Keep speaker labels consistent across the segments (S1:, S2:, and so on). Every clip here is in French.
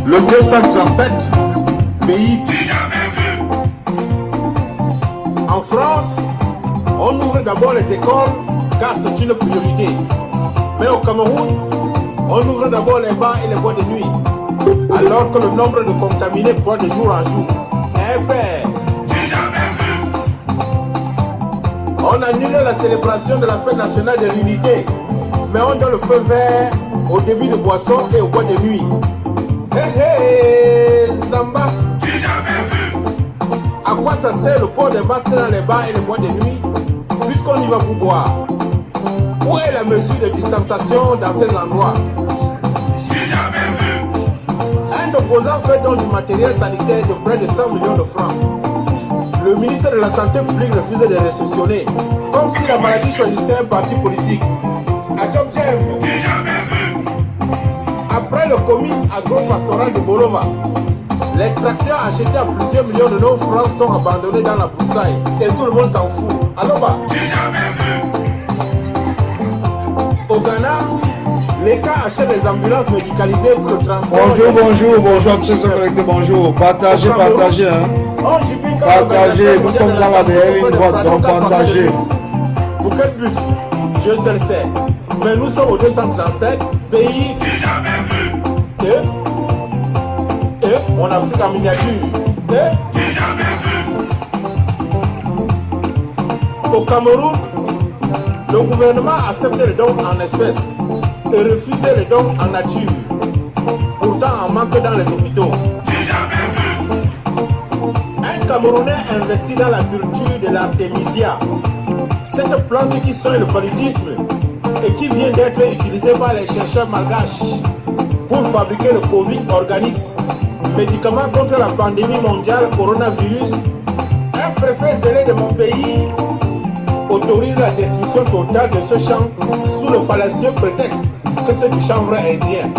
S1: Le 237, pays du jamais vu. En France, on ouvre d'abord les écoles car c'est une priorité. Mais au Cameroun, on ouvre d'abord les bars et les boîtes de nuit. Alors que le nombre de contaminés croît de jour en jour. Eh ben, du jamais vu. On annule la célébration de la fête nationale de l'unité. Mais on donne le feu vert au début de boissons et aux boîtes de nuit. Hé hé, Zamba. Du jamais vu. À quoi ça sert le port des masques dans les bars et les boîtes de nuit, puisqu'on y va pour boire? Où est la mesure de distanciation dans ces endroits? Du jamais vu. Un opposant fait donc du matériel sanitaire de près de 100 millions de francs. Le ministre de la Santé publique refuse de réceptionner, comme si la maladie choisissait un parti politique. Du jamais vu. Après le comice agro-pastoral de Bolova, les tracteurs achetés à plusieurs millions de nos francs sont abandonnés dans la broussaille et tout le monde s'en fout. Alors bah, du jamais vu. Au Ghana, l'État achète des ambulances médicalisées pour le transport.
S2: Bonjour, tous ceux connectés, bonjour. Partagez, hein. Partagez, nous sommes dans la dernière ligne droite, donc partagez.
S1: Pour quel but? Dieu seul sait. Mais nous sommes au 237, pays du jamais vu. Et mon Afrique en miniature. Du jamais vu. Au Cameroun, le gouvernement accepte les dons en espèces et refuse les dons en nature. Pourtant, on manque dans les hôpitaux. Du jamais vu. Un Camerounais investit dans la culture de l'artémisia. Cette plante qui soigne le paludisme et qui vient d'être utilisée par les chercheurs malgaches pour fabriquer le Covid Organics, médicament contre la pandémie mondiale coronavirus. Un préfet zélé de mon pays autorise la destruction totale de ce champ sous le fallacieux prétexte que c'est du chanvre indien.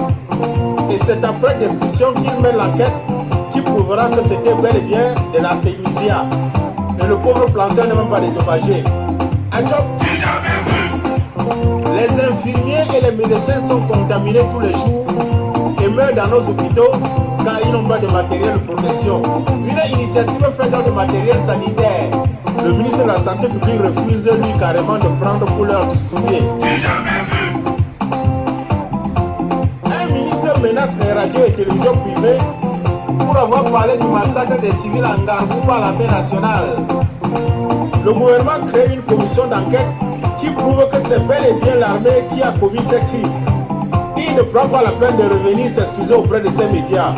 S1: Et c'est après destruction qu'il mène l'enquête qui prouvera que c'était bel et bien de l'artémisia. Et le pauvre planteur n'est même pas dédommagé. Les infirmiers et les médecins sont contaminés tous les jours et meurent dans nos hôpitaux car ils n'ont pas de matériel de protection. Une initiative faite dans le matériel sanitaire. Le ministre de la Santé publique refuse lui carrément de prendre pour leur distribuer. Un ministre menace les radios et télévisions privées pour avoir parlé du massacre des civils en Garbou par l'armée nationale. Le gouvernement crée une commission d'enquête qui prouve que c'est bel et bien l'armée qui a commis ces crimes. Il ne prend pas la peine de revenir s'excuser auprès de ces médias.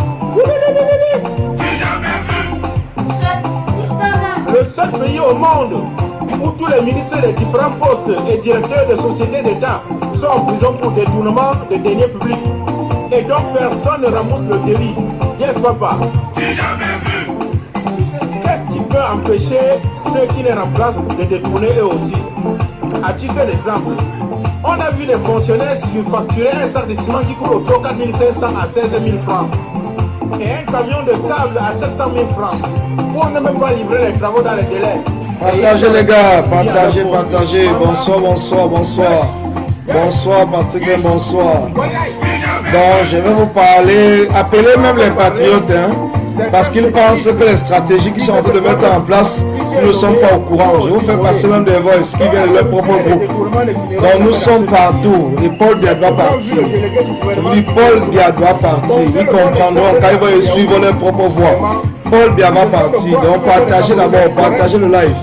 S1: Le seul pays au monde où tous les ministres des différents postes et directeurs de sociétés d'État sont en prison pour détournement de deniers publics. Et donc personne ne ramasse le délit. Yes, papa. Qu'est-ce qui peut empêcher ceux qui les remplacent de détourner eux aussi? À titre d'exemple, on a vu des fonctionnaires surfacturer un sac de ciment qui coûte autour de 4 500 à 16 000 francs et un camion de sable à 700 000 francs pour ne même pas livrer les travaux dans les délais.
S2: Partagez les gars, partagez. Bonsoir. Bonsoir Patrick, bonsoir. Donc je vais vous parler, appelez même les patriotes, hein, parce qu'ils pensent que les stratégies qui sont en train de mettre en place, ils ne sont pas au courant. Je vous fais passer même des voices qui viennent de leur propre groupe. Donc nous sommes partout. Et Paul Biya doit partir. Je vous dis, Paul Biya doit partir. Ils comprendront quand ils vont suivre leur propre voix. Paul Biya va partir. Donc partagez d'abord, partagez le live.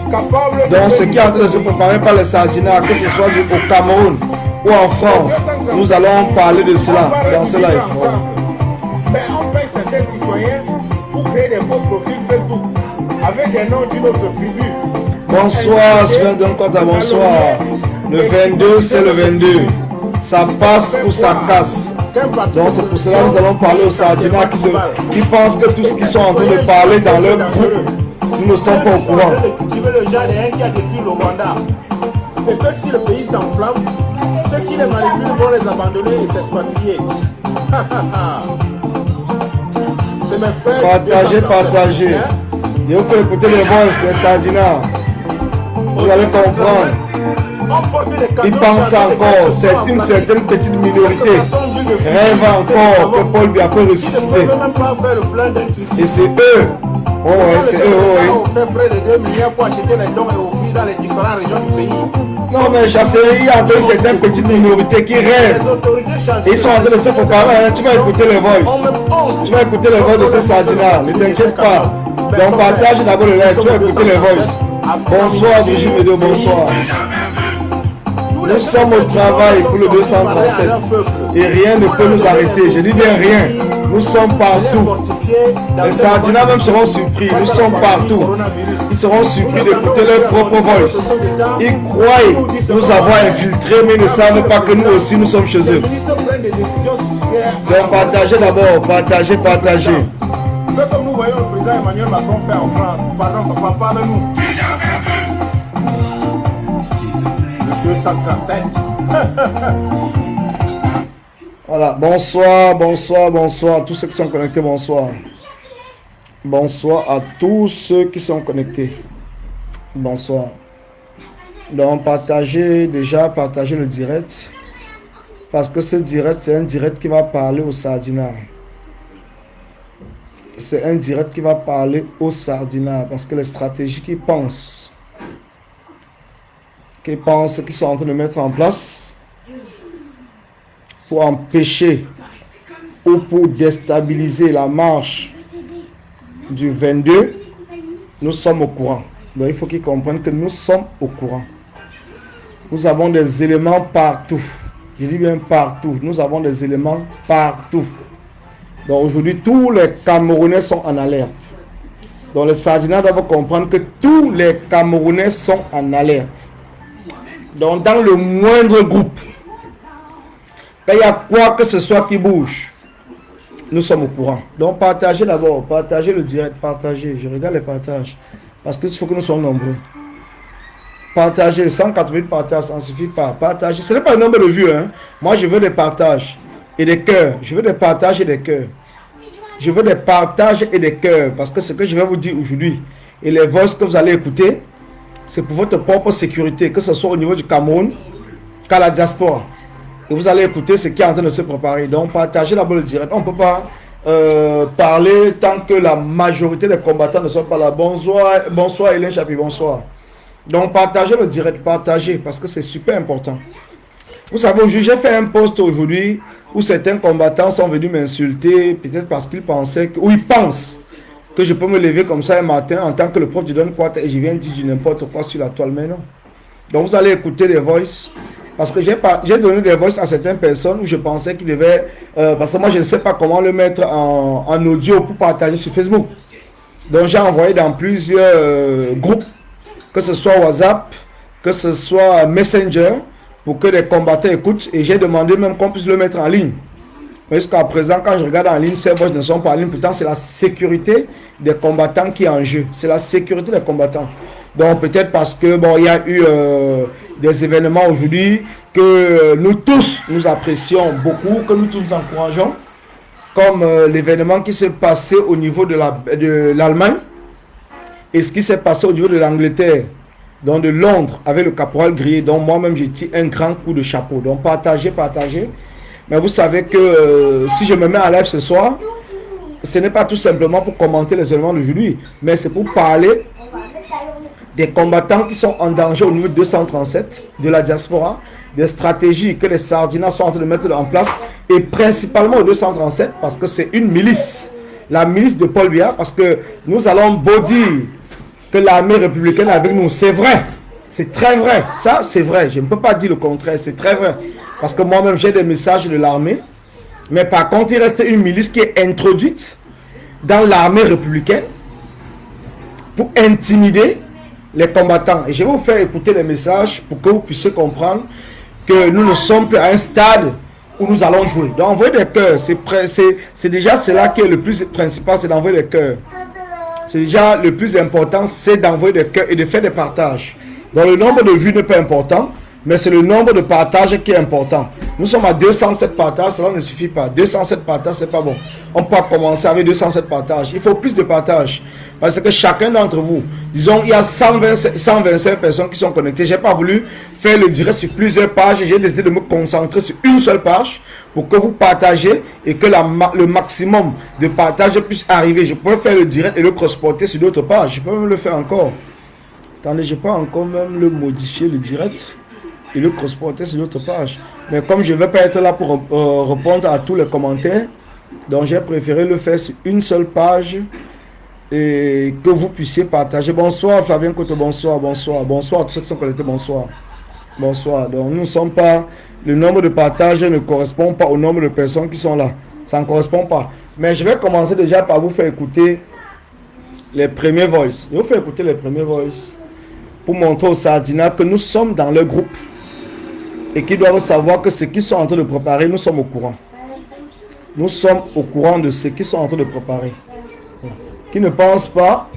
S2: Donc ce qui est en train de se préparer par les Sardinats, que ce soit au Cameroun ou en France, nous allons parler de cela dans ce live.
S1: Mais on paye certains citoyens pour créer des faux profils Facebook avec des noms d'une autre tribu.
S2: Bonsoir, Sven Donkota, bonsoir. Le 22, c'est le 22. Ça passe ou ça casse. Donc c'est pour cela que nous allons parler aux Sardinats qui pensent que tout ce qu'ils sont en train de parler dans leur groupe, nous ne sommes pas au courant.
S1: Le genre de qui a détruit le Rwanda. Et que si le pays s'enflamme, ceux qui les manipulent vont les abandonner et s'expatrier. C'est mes frères.
S2: Partagez. Je vous fais écouter les voix des Sardinats. Vous allez comprendre. Ils pensent encore, c'est une certaine petite minorité rêvent encore que Paul Biya peut ressusciter.
S1: Ils ne peuvent même pas faire le plein d'un Christ.
S2: Et c'est eux. Oh ouais, c'est eux,
S1: On fait près de 2 milliards pour acheter les dons et offrir dans les différentes régions du pays.
S2: Non, mais il y a encore certaines petites minorités qui rêvent. Ils sont en train de se préparer. Hein. Tu vas écouter les voices. Tu vas écouter les voices de ces sardinats. Ne t'inquiète pas. Donc, partage d'abord le live. Tu vas écouter les voices. Bonsoir, Brigitte Médo, bonsoir. Nous sommes au travail pour le 237 et rien ne peut nous arrêter. Je dis bien rien. Nous sommes partout. Les sardinats même seront surpris. Nous sommes partout. Ils seront surpris d'écouter leur propre voice. Ils croient nous avoir infiltrés, mais ils ne savent pas que nous aussi nous sommes chez eux. Donc partagez d'abord, partagez.
S1: Comme nous voyons le président Emmanuel Macron faire en France. Pardon, papa, parle-nous. Le 237.
S2: Voilà, bonsoir. Tous ceux qui sont connectés, bonsoir. Bonsoir à tous ceux qui sont connectés. Bonsoir. Donc, partagez le direct. Parce que ce direct, c'est un direct qui va parler aux sardinats. C'est un direct qui va parler aux sardinats. Parce que les stratégies qu'ils pensent, qu'ils sont en train de mettre en place pour empêcher ou pour déstabiliser la marche du 22, nous sommes au courant. Donc il faut qu'ils comprennent que nous sommes au courant. Nous avons des éléments partout. Je dis bien partout. Nous avons des éléments partout. Donc aujourd'hui, tous les Camerounais sont en alerte. Donc les sardinats doivent comprendre que tous les Camerounais sont en alerte. Donc dans le moindre groupe, quand il y a quoi que ce soit qui bouge, nous sommes au courant. Donc partagez d'abord, partagez le direct, partagez. Je regarde les partages. Parce qu'il faut que nous soyons nombreux. Partagez, 188 partages, ça ne suffit pas. Partagez, ce n'est pas le nombre de vues. Hein. Moi, je veux des partages et des cœurs. Je veux des partages et des cœurs. Je veux des partages et des cœurs. Parce que ce que je vais vous dire aujourd'hui, et les voix que vous allez écouter, c'est pour votre propre sécurité, que ce soit au niveau du Cameroun, qu'à la diaspora. Et vous allez écouter ce qui est en train de se préparer. Donc, partagez d'abord le direct. On ne peut pas parler tant que la majorité des combattants ne sont pas là. Bonsoir Hélène Chapi, bonsoir. Donc, partagez le direct, partagez, parce que c'est super important. Vous savez, aujourd'hui, j'ai fait un post aujourd'hui où certains combattants sont venus m'insulter, peut-être parce qu'ils pensaient, ou ils pensent que je peux me lever comme ça un matin en tant que le prof du Don Quat et je viens dire n'importe quoi sur la toile, mais non. Donc, vous allez écouter des voices. Parce que j'ai donné des voices à certaines personnes où je pensais qu'ils devaient... parce que moi, je ne sais pas comment le mettre en audio pour partager sur Facebook. Donc, j'ai envoyé dans plusieurs groupes, que ce soit WhatsApp, que ce soit Messenger, pour que les combattants écoutent. Et j'ai demandé même qu'on puisse le mettre en ligne. Mais jusqu'à présent, quand je regarde en ligne, ces voix ne sont pas en ligne. Pourtant, c'est la sécurité des combattants qui est en jeu. C'est la sécurité des combattants. Donc, peut-être parce que, bon, il y a eu des événements aujourd'hui que nous tous, nous apprécions beaucoup, que nous tous nous encourageons. Comme l'événement qui s'est passé au niveau de l'Allemagne. Et ce qui s'est passé au niveau de l'Angleterre, donc de Londres, avec le caporal Grillé. Donc moi-même, j'ai tiré un grand coup de chapeau. Donc partagez. Mais vous savez que si je me mets en live ce soir, ce n'est pas tout simplement pour commenter les événements d'aujourd'hui, mais c'est pour parler des combattants qui sont en danger au niveau 237 de la diaspora, des stratégies que les sardinats sont en train de mettre en place, et principalement au 237, parce que c'est une milice, la milice de Paul Biya, parce que nous allons beau dire que l'armée républicaine est avec nous. C'est vrai. C'est très vrai. Ça, c'est vrai. Je ne peux pas dire le contraire. C'est très vrai. Parce que moi-même, j'ai des messages de l'armée. Mais par contre, il reste une milice qui est introduite dans l'armée républicaine pour intimider les combattants. Et je vais vous faire écouter les messages pour que vous puissiez comprendre que nous ne sommes plus à un stade où nous allons jouer. Donc, envoyer des cœurs. C'est déjà cela qui est le plus principal, c'est d'envoyer des cœurs. C'est déjà le plus important, c'est d'envoyer des cœurs et de faire des partages. Donc le nombre de vues n'est pas important, mais c'est le nombre de partages qui est important. Nous sommes à 207 partages, cela ne suffit pas. 207 partages, c'est pas bon. On peut commencer avec 207 partages. Il faut plus de partages. Parce que chacun d'entre vous, disons, il y a 125 personnes qui sont connectées. Je n'ai pas voulu faire le direct sur plusieurs pages. J'ai décidé de me concentrer sur une seule page pour que vous partagez et que le maximum de partages puisse arriver. Je peux faire le direct et le cross-porter sur d'autres pages. Je peux même le faire encore. Attendez, je peux encore même le modifier, le direct, et le cross-porter sur d'autres pages. Mais comme je ne vais pas être là pour répondre à tous les commentaires, donc j'ai préféré le faire sur une seule page et que vous puissiez partager. Bonsoir Fabien Koto, bonsoir, bonsoir, bonsoir à tous ceux qui sont connectés, bonsoir. Bonsoir. Donc nous ne sommes pas, le nombre de partages ne correspond pas au nombre de personnes qui sont là. Ça ne correspond pas. Mais je vais commencer déjà par vous faire écouter les premiers voices. Je vais vous faire écouter les premiers voices pour montrer aux Sardina que nous sommes dans le groupe et qu'ils doivent savoir que ce qu'ils sont en train de préparer, nous sommes au courant. Nous sommes au courant de ce qu'ils sont en train de préparer. Qui ne pensent pas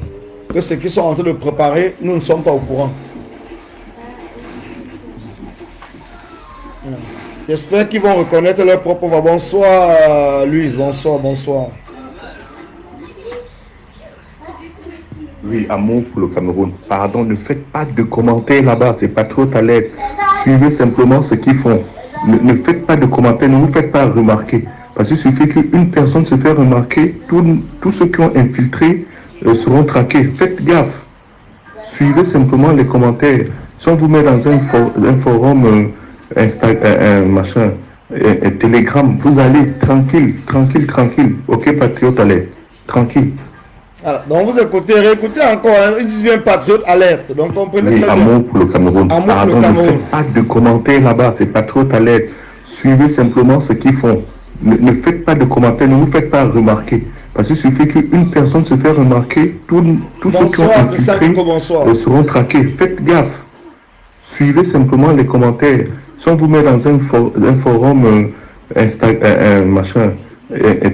S2: que ce qu'ils sont en train de préparer, nous ne sommes pas au courant. J'espère qu'ils vont reconnaître leur propre voix. Bonsoir Louise, bonsoir, bonsoir.
S3: Oui, amour pour le Cameroun. Pardon, ne faites pas de commentaires là-bas, c'est pas trop à l'aide. Suivez simplement ce qu'ils font. Ne faites pas de commentaires, ne vous faites pas remarquer. Parce qu'il suffit qu'une personne se fait remarquer, tous ceux qui ont infiltré seront traqués. Faites gaffe. Suivez simplement les commentaires. Si on vous met dans un forum Telegram, vous allez tranquille, tranquille, tranquille. Ok, patriote, allez, tranquille.
S2: Alors, donc vous écoutez, réécoutez encore, hein, ils disent bien patriote alerte. Donc comprenez
S3: oui,
S2: très bien.
S3: Amour pour le Cameroun.
S2: Amour
S3: pardon,
S2: pour le Cameroun.
S3: Ne faites pas de commentaires là-bas, c'est patriote alerte. Suivez simplement ce qu'ils font. Ne faites pas de commentaires, ne vous faites pas remarquer. Parce qu'il suffit qu'une personne se fait remarquer, tous ceux qui ont infiltré seront traqués. Faites gaffe. Suivez simplement les commentaires. Si on vous met dans un forum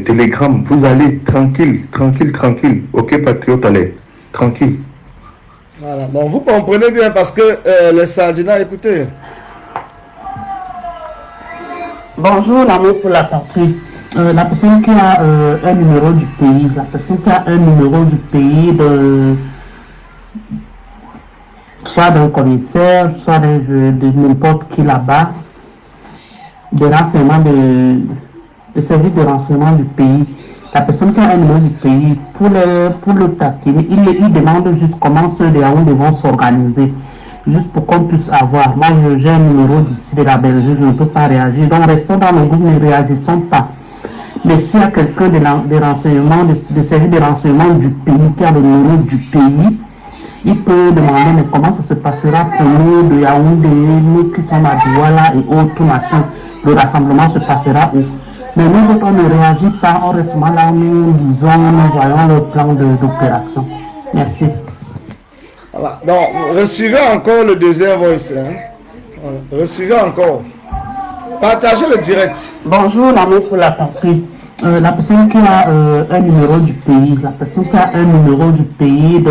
S3: Telegram, vous allez tranquille, tranquille, tranquille. Ok, patriote, allez, tranquille.
S2: Voilà, donc vous comprenez bien parce que les Sardina, écoutez.
S4: Bonjour, l'amour pour la patrie. La personne qui a un numéro du pays, la personne qui a un numéro du pays soit d'un commissaire, soit de n'importe qui là-bas, des renseignements de service de renseignement du pays. La personne qui a un numéro du pays, pour le taquiner, il demande juste comment ceux de Yaoundé vont s'organiser, juste pour qu'on puisse avoir. Moi, j'ai un numéro d'ici de la Belgique, je ne peux pas réagir. Donc, restons dans le groupe, ne réagissons pas. Mais s'il y a quelqu'un des renseignements, de service de renseignement du pays, qui a le numéro du pays, il peut demander mais comment ça se passera pour nous de Yaoundé, nous qui sommes à Douala et autres nations. Le rassemblement se passera où? Mais nous autres, on ne réagit pas, on reste là, nous disons, nous voyons le plan d'opération. Merci.
S2: Voilà. Donc, recevez encore le deuxième voice. Hein. Voilà. Recevez encore. Partagez le direct.
S4: Bonjour, l'amour pour la patrie. La personne qui a un numéro du pays, la personne qui a un numéro du pays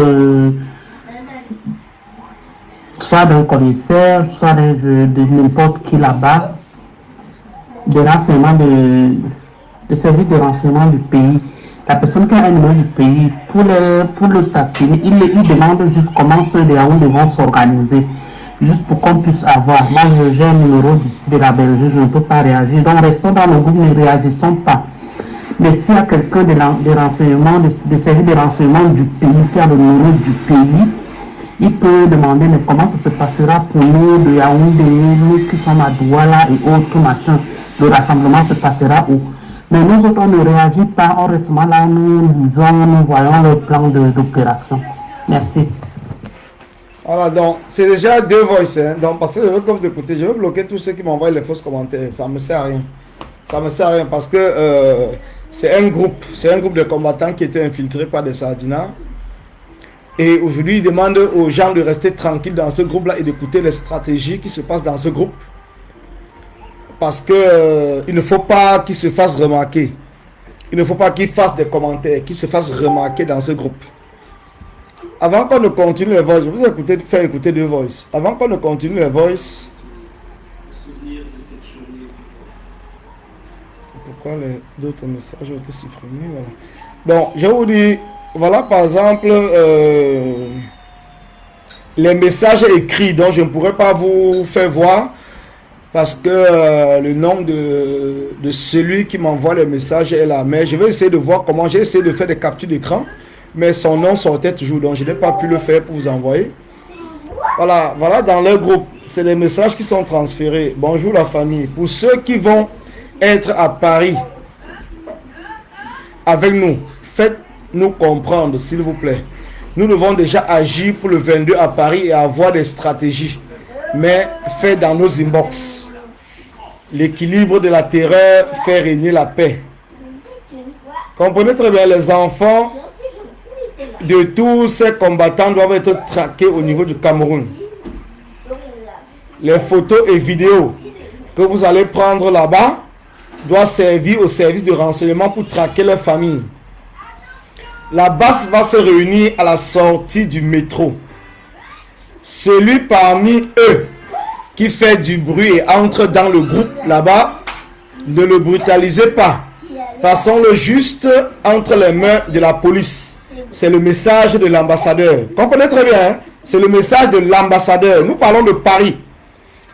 S4: soit d'un commissaire, soit de n'importe qui là-bas, des renseignements de service de renseignement du pays. La personne qui a un numéro du pays, pour le taquiner, il demande juste comment ceux de Yaoundé vont s'organiser, juste pour qu'on puisse avoir. Moi, j'ai un numéro d'ici de la Belgique, je ne peux pas réagir. Donc, restons dans le groupe, ne réagissons pas. Mais s'il y a quelqu'un des renseignements, de service de renseignement du pays, qui a le numéro du pays, il peut demander mais comment ça se passera pour nous de Yaoundé, nous qui sommes à Douala et autres nations. Le rassemblement se passera où? Mais nous autres, on ne réagit pas, on reste là, nous disons, nous voyons le plan d'opération. Merci.
S2: Voilà, donc c'est déjà deux voices. Hein. Donc, parce que comme vous écoutez, je vais bloquer tous ceux qui m'envoient les fausses commentaires. Ça ne me sert à rien. Ça ne me sert à rien parce que c'est un groupe de combattants qui étaient infiltrés par des Sardinas. Et aujourd'hui, ils demandent aux gens de rester tranquilles dans ce groupe-là et d'écouter les stratégies qui se passent dans ce groupe. Parce que il ne faut pas qu'ils se fassent remarquer. Il ne faut pas qu'ils fassent des commentaires, qu'ils se fassent remarquer dans ce groupe. Avant qu'on ne continue les voices, je vais vous faire écouter deux voices. Avant qu'on ne continue les voices, pourquoi les d'autres messages ont été supprimés. Voilà. Donc, je vous dis, voilà par exemple les messages écrits dont je ne pourrais pas vous faire voir parce que le nom de celui qui m'envoie les messages est là. Mais je vais essayer de voir comment, j'ai essayé de faire des captures d'écran, mais son nom sortait toujours, donc je n'ai pas pu le faire pour vous envoyer. Voilà, voilà dans leur groupe, c'est les messages qui sont transférés. Bonjour la famille. Pour ceux qui vont être à Paris avec nous, faites-nous comprendre s'il vous plaît. Nous devons déjà agir pour le 22 à Paris et avoir des stratégies, mais fait dans nos inbox. L'équilibre de la terreur fait régner la paix. Comprenez très bien, les enfants de tous ces combattants doivent être traqués au niveau du Cameroun. Les photos et vidéos que vous allez prendre là-bas doivent servir au service de renseignement pour traquer leurs familles. La base va se réunir à la sortie du métro. Celui parmi eux qui fait du bruit et entre dans le groupe là-bas, ne le brutalisez pas. Passons-le juste entre les mains de la police. C'est le message de l'ambassadeur. Comprenez très bien, hein? C'est le message de l'ambassadeur. Nous parlons de Paris.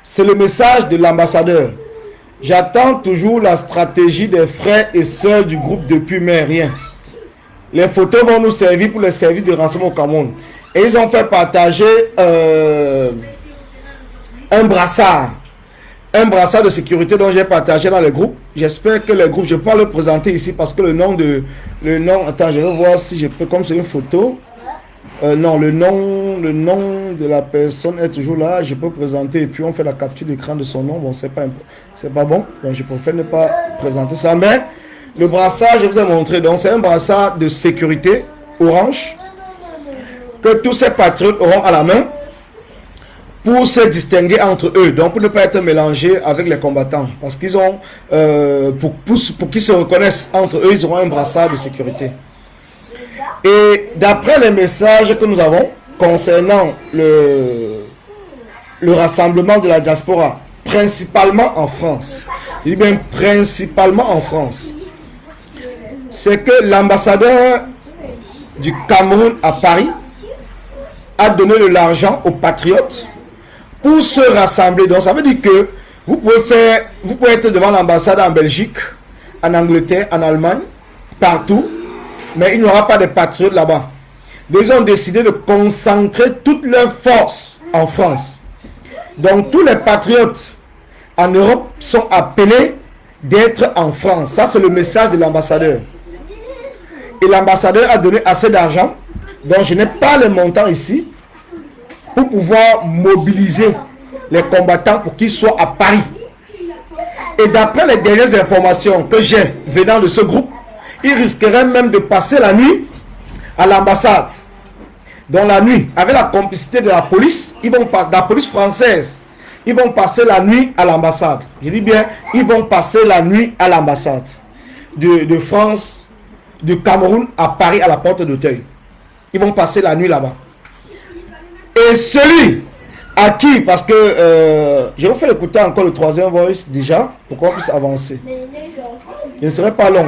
S2: C'est le message de l'ambassadeur. J'attends toujours la stratégie des frères et sœurs du groupe depuis, mais rien. Les photos vont nous servir pour les services de renseignement au Cameroun. Et ils ont fait partager un brassard de sécurité dont j'ai partagé dans les groupes. J'espère que les groupes, je peux pas le présenter ici parce que le nom, attends, je vais voir si je peux, comme c'est une photo. Non, le nom de la personne est toujours là. Je peux présenter et puis on fait la capture d'écran de son nom. Bon, c'est pas bon. Donc je préfère ne pas présenter ça. Mais le brassard, je vous ai montré. Donc c'est un brassard de sécurité orange que tous ces patriotes auront à la main pour se distinguer entre eux, donc pour ne pas être mélangés avec les combattants, parce qu'ils ont, pour qu'ils se reconnaissent entre eux, ils auront un brassard de sécurité. Et d'après les messages que nous avons concernant le rassemblement de la diaspora, principalement en France, je dis bien principalement en France, c'est que l'ambassadeur du Cameroun à Paris a donné de l'argent aux patriotes pour se rassembler. Donc ça veut dire que vous pouvez être devant l'ambassade en Belgique, en Angleterre, en Allemagne, partout, mais il n'y aura pas de patriotes là-bas. Donc ils ont décidé de concentrer toutes leurs forces en France. Donc tous les patriotes en Europe sont appelés d'être en France. Ça c'est le message de l'ambassadeur. Et l'ambassadeur a donné assez d'argent, donc je n'ai pas le montant ici, pour pouvoir mobiliser les combattants pour qu'ils soient à Paris. Et d'après les dernières informations que j'ai venant de ce groupe, ils risqueraient même de passer la nuit à l'ambassade. Dans la nuit, avec la complicité de la police, de la police française, ils vont passer la nuit à l'ambassade. Je dis bien, ils vont passer la nuit à l'ambassade de France, du Cameroun à Paris, à la porte d'Auteuil. Ils vont passer la nuit là-bas. Et celui à qui, parce que je vais faire écouter encore le troisième voice déjà, pour qu'on puisse avancer. Il ne serait pas long.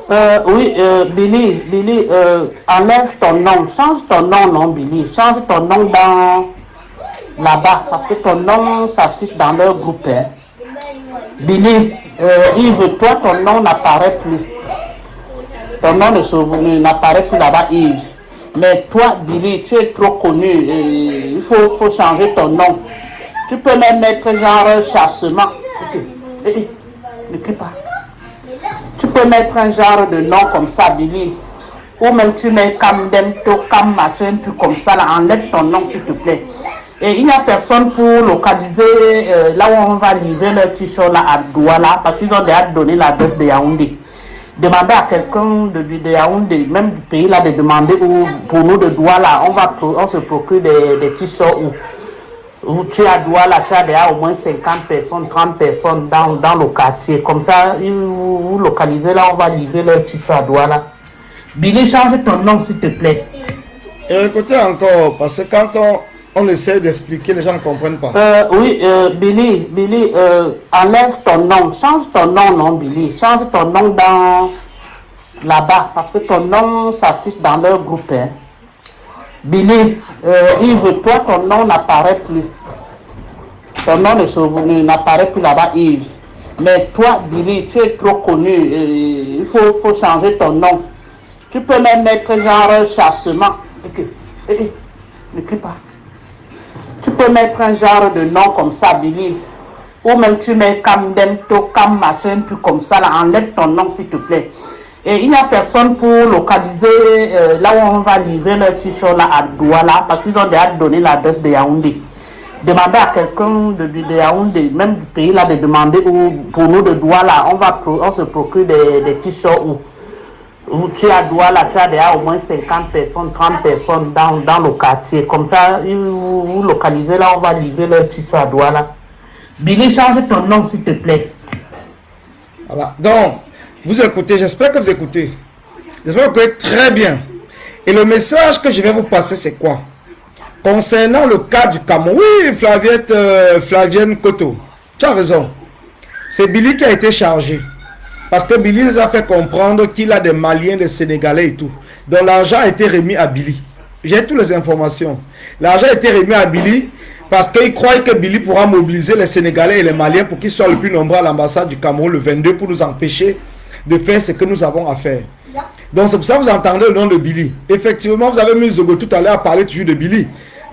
S2: Hein?
S4: Oui, Billy, enlève ton nom, change ton nom, non, Billy, change ton nom dans là-bas, parce que ton nom s'affiche dans leur groupe. Hein. Billy, Yves, toi, ton nom n'apparaît plus. Ton nom n'apparaît plus là-bas, Yves. Mais toi, Billy, tu es trop connu. Il faut changer ton nom. Tu peux même mettre genre chassement. Ne crie pas. Tu peux mettre un genre de nom comme ça, Billy. Ou même tu mets Camdemto, Cam machin, tout comme ça. Là, enlève ton nom, s'il te plaît. Et il n'y a personne pour localiser là où on va livrer le t-shirt là à Douala, parce qu'ils ont déjà donné l'adresse de Yaoundé. Demandez à quelqu'un de Yaoundé, même du pays là, de demander où, pour nous de Douala, on se procure des t-shirts où tu es à Douala, tu as déjà au moins 50 personnes, 30 personnes dans le quartier. Comme ça, vous localisez là, on va livrer le t-shirt à Douala. Billy, change ton nom s'il te plaît.
S2: Et écoutez encore, parce que On essaie d'expliquer, les gens ne comprennent pas.
S4: Oui, Billy, enlève ton nom, change ton nom, non, Billy, change ton nom dans là-bas, parce que ton nom s'affiche dans leur groupe. Hein. Billy, Yves, toi, ton nom n'apparaît plus. Ton nom n'apparaît plus là-bas, Yves. Mais toi, Billy, tu es trop connu, il faut changer ton nom. Tu peux même mettre genre chassement. Ne crie pas. Tu peux mettre un genre de nom comme ça, Billy. Ou même tu mets Camdento, Cam machin, tout comme ça, là, enlève ton nom s'il te plaît. Et il n'y a personne pour localiser là où on va livrer leur t-shirt là à Douala, parce qu'ils ont déjà donné l'adresse de Yaoundé. Demandez à quelqu'un de Yaoundé, même du pays là, de demander où, pour nous de Douala, on se procure des t-shirts où tu es à Douala, tu as déjà au moins 50 personnes, 30 personnes dans le quartier. Comme ça, vous localisez là, on va livrer leur t-shirt à Douala. Billy, change ton nom s'il te plaît.
S2: Voilà, donc, vous écoutez, j'espère que vous écoutez. J'espère que vous écoutez très bien. Et le message que je vais vous passer, c'est quoi? Concernant le cas du Cameroun, oui, Flavienne Koto, tu as raison. C'est Billy qui a été chargé. Parce que Billy nous a fait comprendre qu'il a des Maliens, des Sénégalais et tout. Donc l'argent a été remis à Billy. J'ai toutes les informations. L'argent a été remis à Billy parce qu'il croit que Billy pourra mobiliser les Sénégalais et les Maliens pour qu'ils soient le plus nombreux à l'ambassade du Cameroun le 22 pour nous empêcher de faire ce que nous avons à faire. Donc c'est pour ça que vous entendez le nom de Billy. Effectivement, vous avez mis Zogo tout à l'heure à parler toujours de Billy.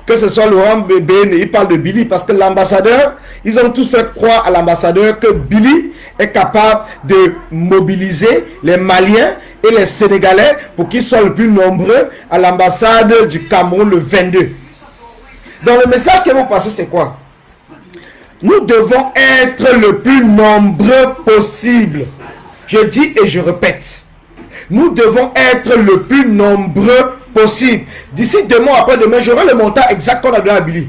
S2: Que ce soit Laurent Bébé, il parle de Billy parce que l'ambassadeur, ils ont tous fait croire à l'ambassadeur que Billy est capable de mobiliser les Maliens et les Sénégalais pour qu'ils soient le plus nombreux à l'ambassade du Cameroun le 22. Donc le message que vous passez, c'est quoi? Nous devons être le plus nombreux possible. Je dis et je répète. Nous devons être le plus nombreux possible. D'ici 2 mois, après-demain, j'aurai le montant exact qu'on a donné à Billy.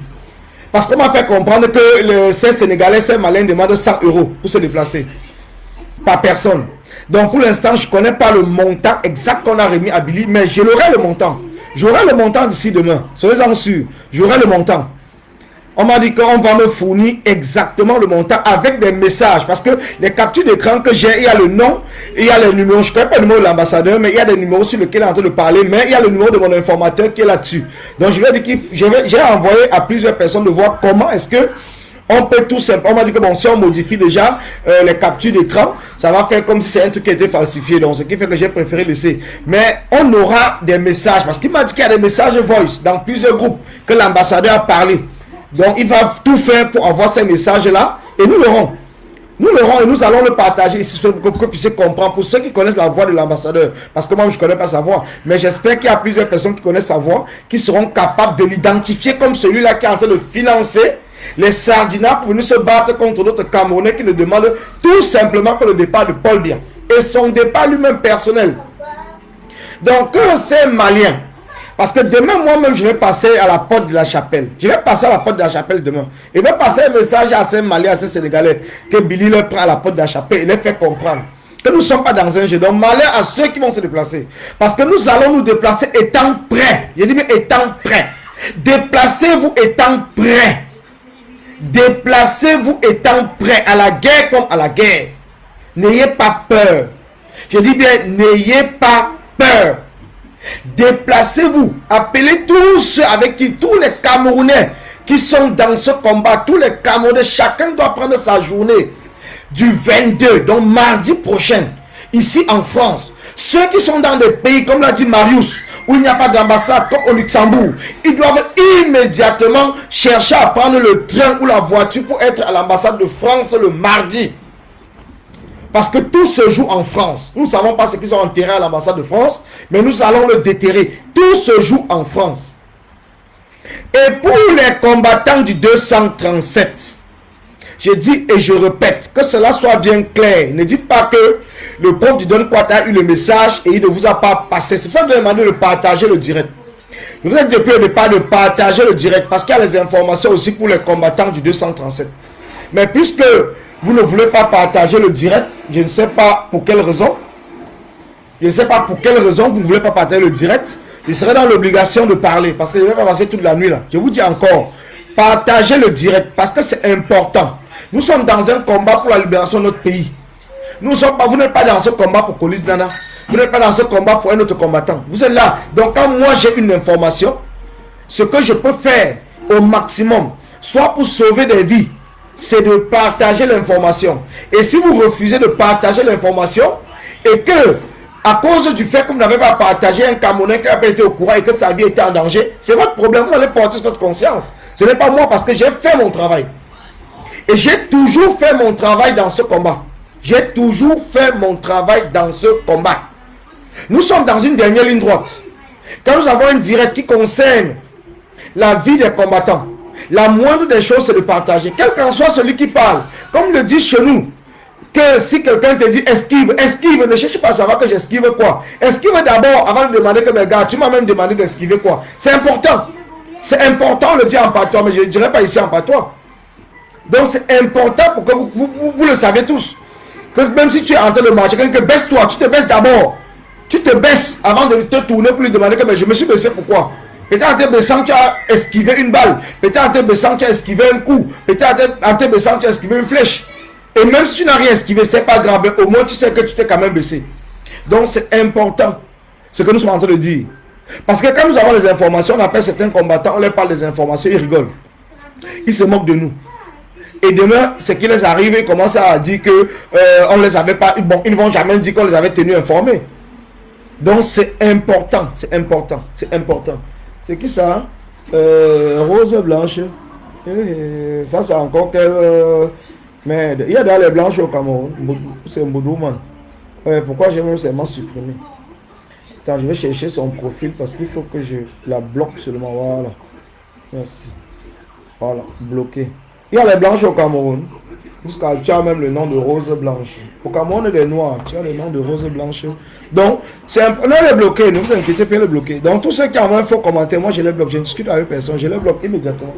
S2: Parce qu'on m'a fait comprendre que ces Sénégalais, ces Maliens demandent 100 € pour se déplacer. Par personne. Donc pour l'instant, je ne connais pas le montant exact qu'on a remis à Billy, mais je l'aurai le montant. J'aurai le montant d'ici demain. Soyez-en sûrs. J'aurai le montant. On m'a dit qu'on va me fournir exactement le montant avec des messages. Parce que les captures d'écran que j'ai, il y a le nom, il y a les numéros. Je ne connais pas le numéro de l'ambassadeur, mais il y a des numéros sur lesquels il est en train de parler. Mais il y a le numéro de mon informateur qui est là-dessus. Donc je lui ai dit que j'ai envoyé à plusieurs personnes de voir comment est-ce que on peut tout simplement. On m'a dit que bon, si on modifie déjà les captures d'écran, ça va faire comme si c'est un truc qui a été falsifié. Donc ce qui fait que j'ai préféré laisser. Mais on aura des messages. Parce qu'il m'a dit qu'il y a des messages voice dans plusieurs groupes que l'ambassadeur a parlé. Donc il va tout faire pour avoir ces messages-là et nous l'aurons. Nous l'aurons et nous allons le partager ici pour que vous puissiez comprendre. Pour ceux qui connaissent la voix de l'ambassadeur, parce que moi je ne connais pas sa voix, mais j'espère qu'il y a plusieurs personnes qui connaissent sa voix, qui seront capables de l'identifier comme celui-là qui est en train de financer les sardinats pour venir se battre contre d'autres Camerounais qui ne demandent tout simplement que le départ de Paul Biya. Et son départ lui-même personnel. Donc ces Maliens, parce que demain, moi-même, je vais passer à la porte de la chapelle. Je vais passer à la porte de la chapelle demain. Et je vais passer un message à ces Maliens, à ces Sénégalais, que Billy leur prend à la porte de la chapelle et les fait comprendre que nous ne sommes pas dans un jeu. Donc, malheur à ceux qui vont se déplacer. Parce que nous allons nous déplacer étant prêts. Je dis bien étant prêts. Déplacez-vous étant prêts. Déplacez-vous étant prêts à la guerre comme à la guerre. N'ayez pas peur. Je dis bien, n'ayez pas peur. Déplacez-vous, appelez tous ceux avec qui, tous les Camerounais qui sont dans ce combat, tous les Camerounais, chacun doit prendre sa journée du 22, donc mardi prochain, ici en France. Ceux qui sont dans des pays, comme l'a dit Marius, où il n'y a pas d'ambassade, comme au Luxembourg, ils doivent immédiatement chercher à prendre le train ou la voiture pour être à l'ambassade de France le mardi. Parce que tout se joue en France. Nous ne savons pas ce qu'ils ont enterré à l'ambassade de France, mais nous allons le déterrer. Tout se joue en France. Et pour les combattants du 237, je dis et je répète, que cela soit bien clair. Ne dites pas que le prof du Don Quata a eu le message et il ne vous a pas passé. C'est pour ça que je demande de partager le direct. Je vous ai dit depuis le départ de partager le direct, parce qu'il y a les informations aussi pour les combattants du 237. Mais puisque vous ne voulez pas partager le direct, je ne sais pas pour quelle raison. Je ne sais pas pour quelle raison vous ne voulez pas partager le direct. je serai dans l'obligation de parler parce que je vais pas passer toute la nuit là. Je vous dis encore, partagez le direct parce que c'est important. Nous sommes dans un combat pour la libération de notre pays. Vous n'êtes pas dans ce combat pour Colis Nana. Vous n'êtes pas dans ce combat pour un autre combattant. Vous êtes là. Donc quand moi j'ai une information, ce que je peux faire au maximum, soit pour sauver des vies, c'est de partager l'information. Et si vous refusez de partager l'information, et que, à cause du fait que vous n'avez pas partagé un Camerounais qui n'a pas été au courant et que sa vie était en danger, c'est votre problème, vous allez porter votre conscience. Ce n'est pas moi parce que j'ai fait mon travail. Et j'ai toujours fait mon travail dans ce combat. J'ai toujours fait mon travail dans ce combat. Nous sommes dans une dernière ligne droite. Quand nous avons un direct qui concerne la vie des combattants, la moindre des choses, c'est de partager. Quel qu'en soit celui qui parle. Comme le dit chez nous, que si quelqu'un te dit esquive, esquive, ne cherche pas à savoir que j'esquive quoi. Esquive d'abord avant de demander que mes gars, tu m'as même demandé d'esquiver quoi. C'est important. C'est important, on le dit en patois, mais je ne dirais pas ici en patois. Donc c'est important pour que vous le savez tous. Que même si tu es en train de marcher, quelqu'un baisse-toi, tu te baisses d'abord. Tu te baisses avant de te tourner pour lui demander que mais je me suis baissé pourquoi. Peut-être en te baissant, tu as esquivé une balle. Peut-être en te baissant, tu as esquivé un coup. Peut-être en te baissant, tu as esquivé une flèche. Et même si tu n'as rien esquivé, c'est pas grave. Au moins, tu sais que tu t'es quand même baissé. Donc, c'est important. Ce que nous sommes en train de dire. Parce que quand nous avons les informations, on appelle certains combattants, on leur parle des informations, ils rigolent. Ils se moquent de nous. Et demain, ce qui les arrive, ils commencent à dire que on les avait pas. Bon, ils ne vont jamais dire qu'on les avait tenus informés. Donc, c'est important. C'est important. C'est important. C'est qui ça? Rose blanche. Ça, c'est encore quel. Merde. Il y a dans les blanches au Cameroun. C'est Mbodouman. Pourquoi j'ai même seulement supprimé? Attends, je vais chercher son profil parce qu'il faut que je la bloque seulement. Voilà. Merci. Voilà. Bloqué. Il y a les blanches au Cameroun. Jusqu'à tu as même le nom de Rose Blanche. Au Cameroun, il y a des noirs. Tu as le nom de Rose Blanche. Donc, on les bloqué. Ne vous inquiétez pas, les bloquer. Donc, tous ceux qui ont un faux commentaire, moi je les bloque. Je ne discute avec personne. Je les bloque immédiatement.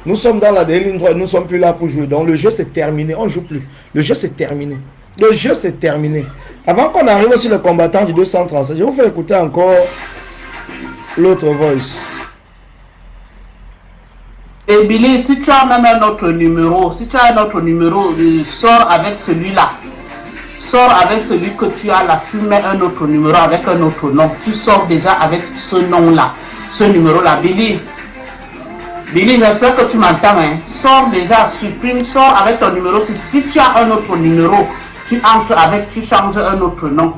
S2: Nous sommes dans la ligne droite. Nous ne sommes plus là pour jouer. Donc, le jeu c'est terminé. On ne joue plus. Le jeu c'est terminé. Le jeu c'est terminé. Avant qu'on arrive sur le combattant du 237, je vais vous faire écouter encore l'autre voice.
S4: Et Billy, si tu as même un autre numéro, sors avec celui-là. Sors avec celui que tu as là, tu mets un autre numéro avec un autre nom. Tu sors déjà avec ce nom-là, ce numéro-là. Billy, j'espère que tu m'entends. Hein. Sors déjà, supprime, sors avec ton numéro. Si tu as un autre numéro, tu entres avec, tu changes un autre nom.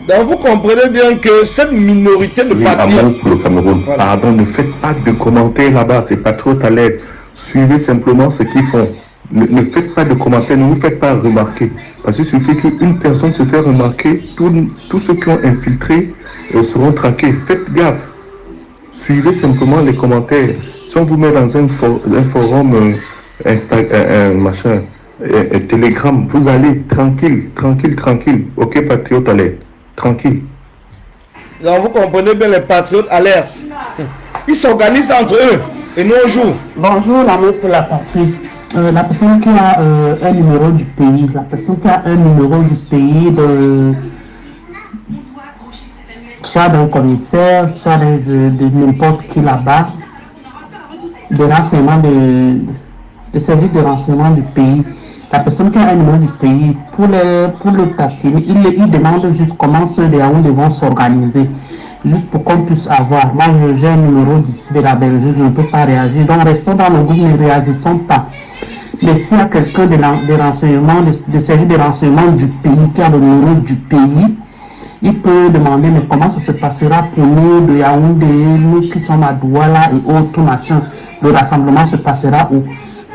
S2: Donc vous comprenez bien que cette minorité de patriotes...
S3: Amour pour le Cameroun. Voilà. Pardon, ne faites pas de commentaires là-bas, c'est pas trop à l'aide. Suivez simplement ce qu'ils font. Ne faites pas de commentaires, ne vous faites pas remarquer. Parce qu'il suffit qu'une personne se fait remarquer, tous ceux qui ont infiltré seront traqués. Faites gaffe. Suivez simplement les commentaires. Si on vous met dans un forum Telegram, vous allez tranquille. Ok, patriote à l'aide. Tranquille.
S2: Donc vous comprenez bien les patriotes alertes. Ils s'organisent entre eux et nous on joue.
S4: Bonjour l'amour pour la patrie. La personne qui a un numéro du pays, soit d'un commissaire, soit de n'importe qui là-bas, de renseignement de service de renseignement du pays. La personne qui a un numéro du pays, pour le passer, il demande juste comment ceux de Yaoundé vont s'organiser, juste pour qu'on puisse avoir. Moi, j'ai un numéro d'ici de la Belgique, je ne peux pas réagir. Donc, restons dans le groupe, ne réagissons pas. Mais s'il y a quelqu'un de renseignement, de service de renseignement du pays, qui a le numéro du pays, il peut demander, mais comment ça se passera pour nous de Yaoundé, nous qui sommes à Douala et autres machins, le rassemblement se passera où?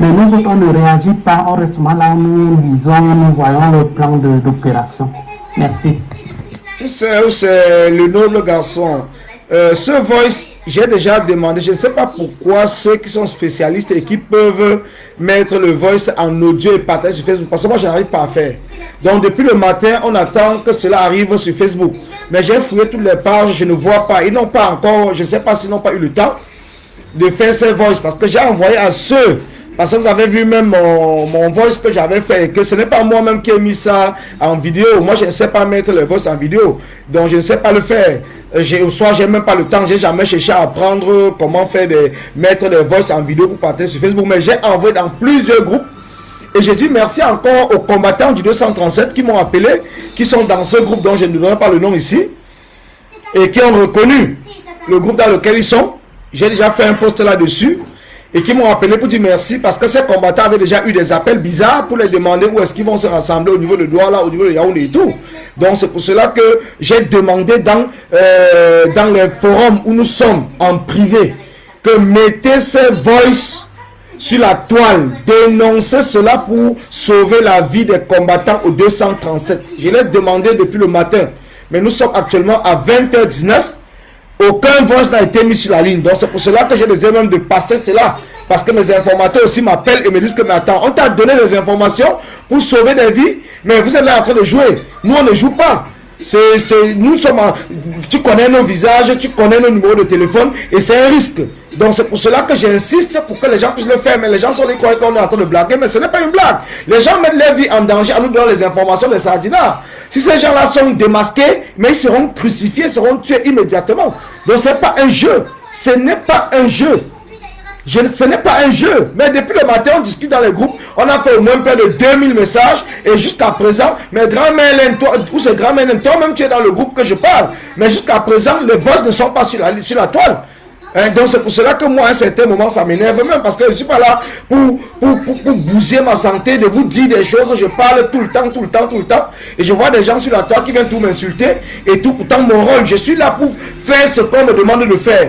S4: Mais nous autres, on ne réagit pas, on reste là, nous lisons, nous voyons le plan d'opération. Merci.
S2: Tu sais où c'est le noble garçon. Ce voice, j'ai déjà demandé, je ne sais pas pourquoi ceux qui sont spécialistes et qui peuvent mettre le voice en audio et partager sur Facebook, parce que moi je n'arrive pas à faire. Donc depuis le matin, on attend que cela arrive sur Facebook. Mais j'ai fouillé toutes les pages, je ne vois pas. Ils n'ont pas encore, je ne sais pas s'ils n'ont pas eu le temps de faire ces voice, parce que j'ai envoyé à ceux Parce que vous avez vu même mon voice que j'avais fait, que ce n'est pas moi-même qui ai mis ça en vidéo. Moi, je ne sais pas mettre le voice en vidéo. Donc, je ne sais pas le faire. Soit j'ai même pas le temps, j'ai jamais cherché à apprendre comment mettre des voice en vidéo pour partager sur Facebook. Mais j'ai envoyé dans plusieurs groupes. Et j'ai dit merci encore aux combattants du 237 qui m'ont appelé, qui sont dans ce groupe dont je ne donnerai pas le nom ici, et qui ont reconnu le groupe dans lequel ils sont. J'ai déjà fait un post là-dessus. Et qui m'ont appelé pour dire merci parce que ces combattants avaient déjà eu des appels bizarres pour les demander où est-ce qu'ils vont se rassembler au niveau de Douala, au niveau de Yaoundé et tout. Donc c'est pour cela que j'ai demandé dans les forums où nous sommes en privé que mettez ces voice sur la toile, dénoncez cela pour sauver la vie des combattants au 237. Je l'ai demandé depuis le matin, mais nous sommes actuellement à 20h19. Aucun voice n'a été mis sur la ligne. Donc c'est pour cela que j'ai décidé même de passer cela. Parce que mes informateurs aussi m'appellent et me disent que mais attends, on t'a donné des informations pour sauver des vies, mais vous êtes là en train de jouer. Nous on ne joue pas. Nous sommes tu connais nos visages, tu connais nos numéros de téléphone et c'est un risque. Donc c'est pour cela que j'insiste pour que les gens puissent le faire. Mais les gens sont les croyants qu'on est en train de blaguer, mais ce n'est pas une blague. Les gens mettent leur vie en danger en nous donnant les informations des sardinats. Si ces gens-là sont démasqués, mais ils seront crucifiés, ils seront tués immédiatement. Donc ce n'est pas un jeu. Ce n'est pas un jeu. Ce n'est pas un jeu. Mais depuis le matin, on discute dans les groupes. On a fait au moins près de 2000 messages. Et jusqu'à présent, mes grand-mères, toi, ou ces grand-mères, toi-même tu es dans le groupe que je parle. Mais jusqu'à présent, les voix ne sont pas sur la toile. Donc c'est pour cela que moi à un certain moment ça m'énerve même parce que je ne suis pas là pour bousiller ma santé, de vous dire des choses, je parle tout le temps et je vois des gens sur la toile qui viennent tout m'insulter et tout. Pourtant mon rôle, je suis là pour faire ce qu'on me demande de faire.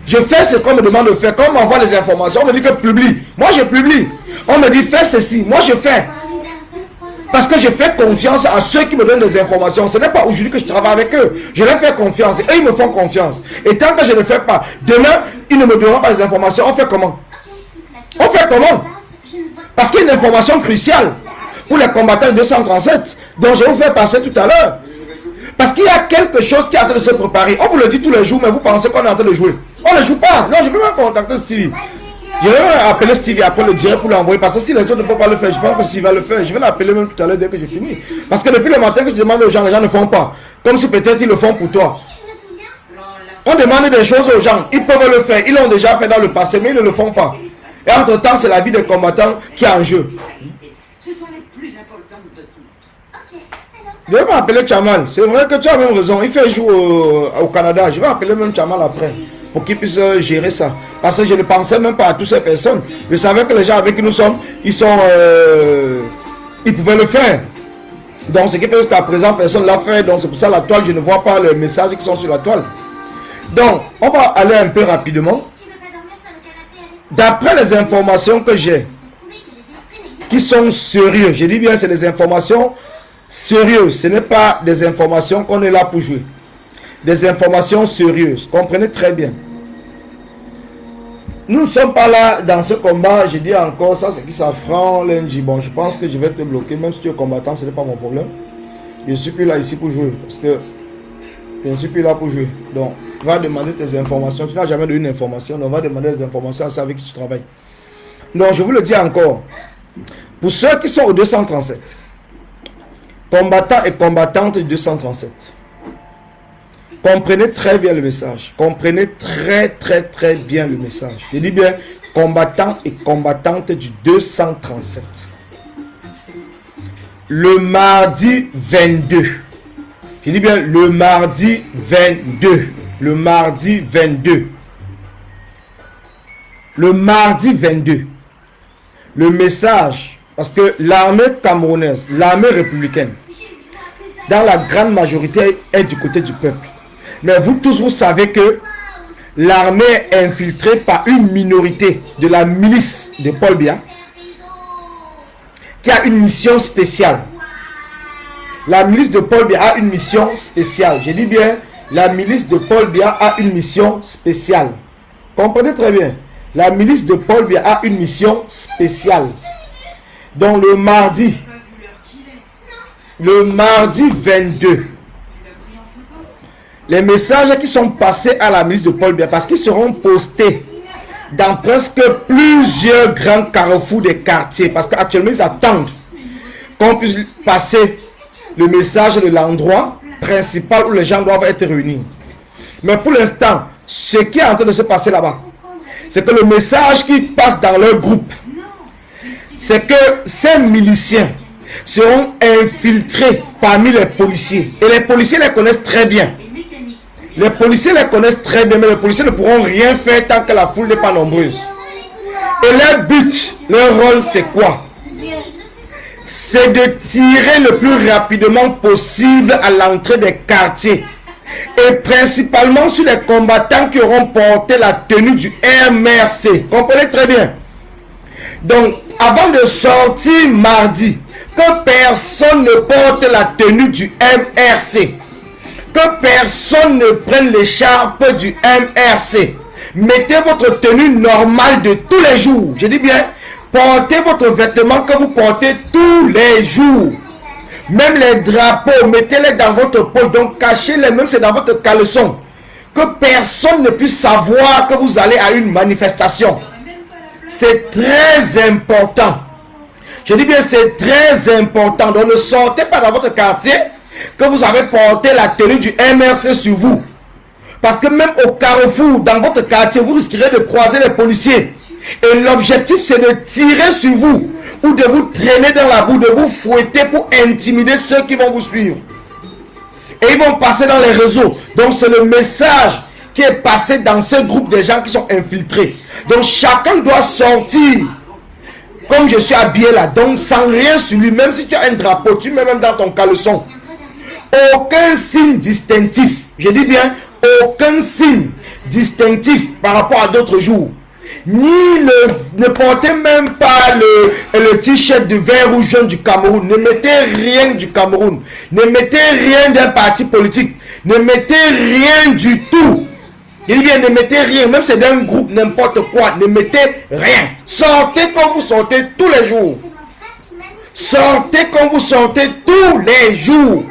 S2: Je fais ce qu'on me demande de faire. Quand on m'envoie les informations, on me dit que publie, moi je publie. On me dit fais ceci, moi je fais. Parce que je fais confiance à ceux qui me donnent des informations. Ce n'est pas aujourd'hui que je travaille avec eux. Je leur fais confiance. Et ils me font confiance. Et tant que je ne le fais pas, demain, ils ne me donneront pas les informations. On fait comment? On fait comment? Parce qu'il y a une information cruciale pour les combattants de 237 dont je vais vous faire passer tout à l'heure. Parce qu'il y a quelque chose qui est en train de se préparer. On vous le dit tous les jours, mais vous pensez qu'on est en train de jouer. On ne joue pas. Non, je peux même contacter Stevie. Je vais appeler Stevie après le direct pour l'envoyer. Parce que si les autres ne peuvent pas le faire, je pense que Stevie va le faire. Je vais l'appeler même tout à l'heure dès que j'ai fini. Parce que depuis le matin que je demande aux gens, les gens ne font pas. Comme si peut-être ils le font pour toi. On demande des choses aux gens. Ils peuvent le faire. Ils l'ont déjà fait dans le passé, mais ils ne le font pas. Et entre-temps, c'est la vie des combattants qui est en jeu.
S5: Ce sont les plus importantes de toutes.
S2: Je vais m'appeler Chamal. C'est vrai que tu as même raison. Il fait jouer au Canada. Je vais appeler même Chamal après. Pour qu'ils puissent gérer ça. Parce que je ne pensais même pas à toutes ces personnes. Je savais que les gens avec qui nous sommes, ils pouvaient le faire. Donc ce qui fait jusqu'à présent, personne ne l'a fait. Donc c'est pour ça la toile, je ne vois pas les messages qui sont sur la toile. Donc, on va aller un peu rapidement. D'après les informations que j'ai, qui sont sérieuses, je dis bien c'est des informations sérieuses. Ce n'est pas des informations qu'on est là pour jouer. Des informations sérieuses. Comprenez très bien. Nous ne sommes pas là dans ce combat. Je dis encore, ça c'est qui s'affronte lundi. Bon, je pense que je vais te bloquer. Même si tu es combattant, ce n'est pas mon problème. Je ne suis plus là ici pour jouer. Parce que je ne suis plus là pour jouer. Donc, va demander tes informations. Tu n'as jamais donné une information. Donc, va demander des informations à ceux avec qui tu travailles. Donc, je vous le dis encore. Pour ceux qui sont au 237, combattants et combattantes du 237, comprenez très bien le message. Comprenez très bien le message. Je dis bien combattants et combattantes du 237. Le mardi 22. Je dis bien le mardi 22. Le mardi 22. Le mardi 22. Le message, parce que l'armée camerounaise, l'armée républicaine, dans la grande majorité est du côté du peuple. Mais vous tous, vous savez que l'armée est infiltrée par une minorité de la milice de Paul Biya qui a une mission spéciale. La milice de Paul Biya a une mission spéciale. Je dis bien, la milice de Paul Biya a une mission spéciale. Comprenez très bien. La milice de Paul Biya a une mission spéciale. Donc le mardi 22, les messages qui sont passés à la milice de Paul Biya, parce qu'ils seront postés dans presque plusieurs grands carrefours des quartiers. Parce qu'actuellement, ils attendent qu'on puisse passer le message de l'endroit principal où les gens doivent être réunis. Mais pour l'instant, ce qui est en train de se passer là-bas, c'est que le message qui passe dans leur groupe, c'est que ces miliciens seront infiltrés parmi les policiers. Et les policiers les connaissent très bien. Les policiers les connaissent très bien, mais les policiers ne pourront rien faire tant que la foule n'est pas nombreuse. Et leur but, leur rôle, c'est quoi? C'est de tirer le plus rapidement possible à l'entrée des quartiers. Et principalement sur les combattants qui auront porté la tenue du MRC. Comprenez très bien. Donc, avant de sortir mardi, que personne ne porte la tenue du MRC. Que personne ne prenne l'écharpe du MRC. Mettez votre tenue normale de tous les jours. Je dis bien, portez votre vêtement que vous portez tous les jours. Même les drapeaux, mettez-les dans votre poche. Donc, cachez-les, même c'est dans votre caleçon. Que personne ne puisse savoir que vous allez à une manifestation. C'est très important. Je dis bien, c'est très important. Donc, ne sortez pas dans votre quartier que vous avez porté la tenue du MRC sur vous. Parce que même au carrefour, dans votre quartier, vous risquerez de croiser les policiers. Et l'objectif, c'est de tirer sur vous ou de vous traîner dans la boue, de vous fouetter pour intimider ceux qui vont vous suivre. Et ils vont passer dans les réseaux. Donc, c'est le message qui est passé dans ce groupe de gens qui sont infiltrés. Donc, chacun doit sortir comme je suis habillé là. Donc, sans rien sur lui. Même si tu as un drapeau, tu mets même dans ton caleçon. Aucun signe distinctif. Je dis bien, aucun signe distinctif par rapport à d'autres jours. Ne portez même pas le t-shirt de vert ou jaune du Cameroun. Ne mettez rien du Cameroun. Ne mettez rien d'un parti politique. Ne mettez rien du tout. Je dis bien, ne mettez rien. Même si c'est d'un groupe, n'importe quoi. Ne mettez rien. Sortez comme vous sortez tous les jours. Sortez comme vous sortez tous les jours.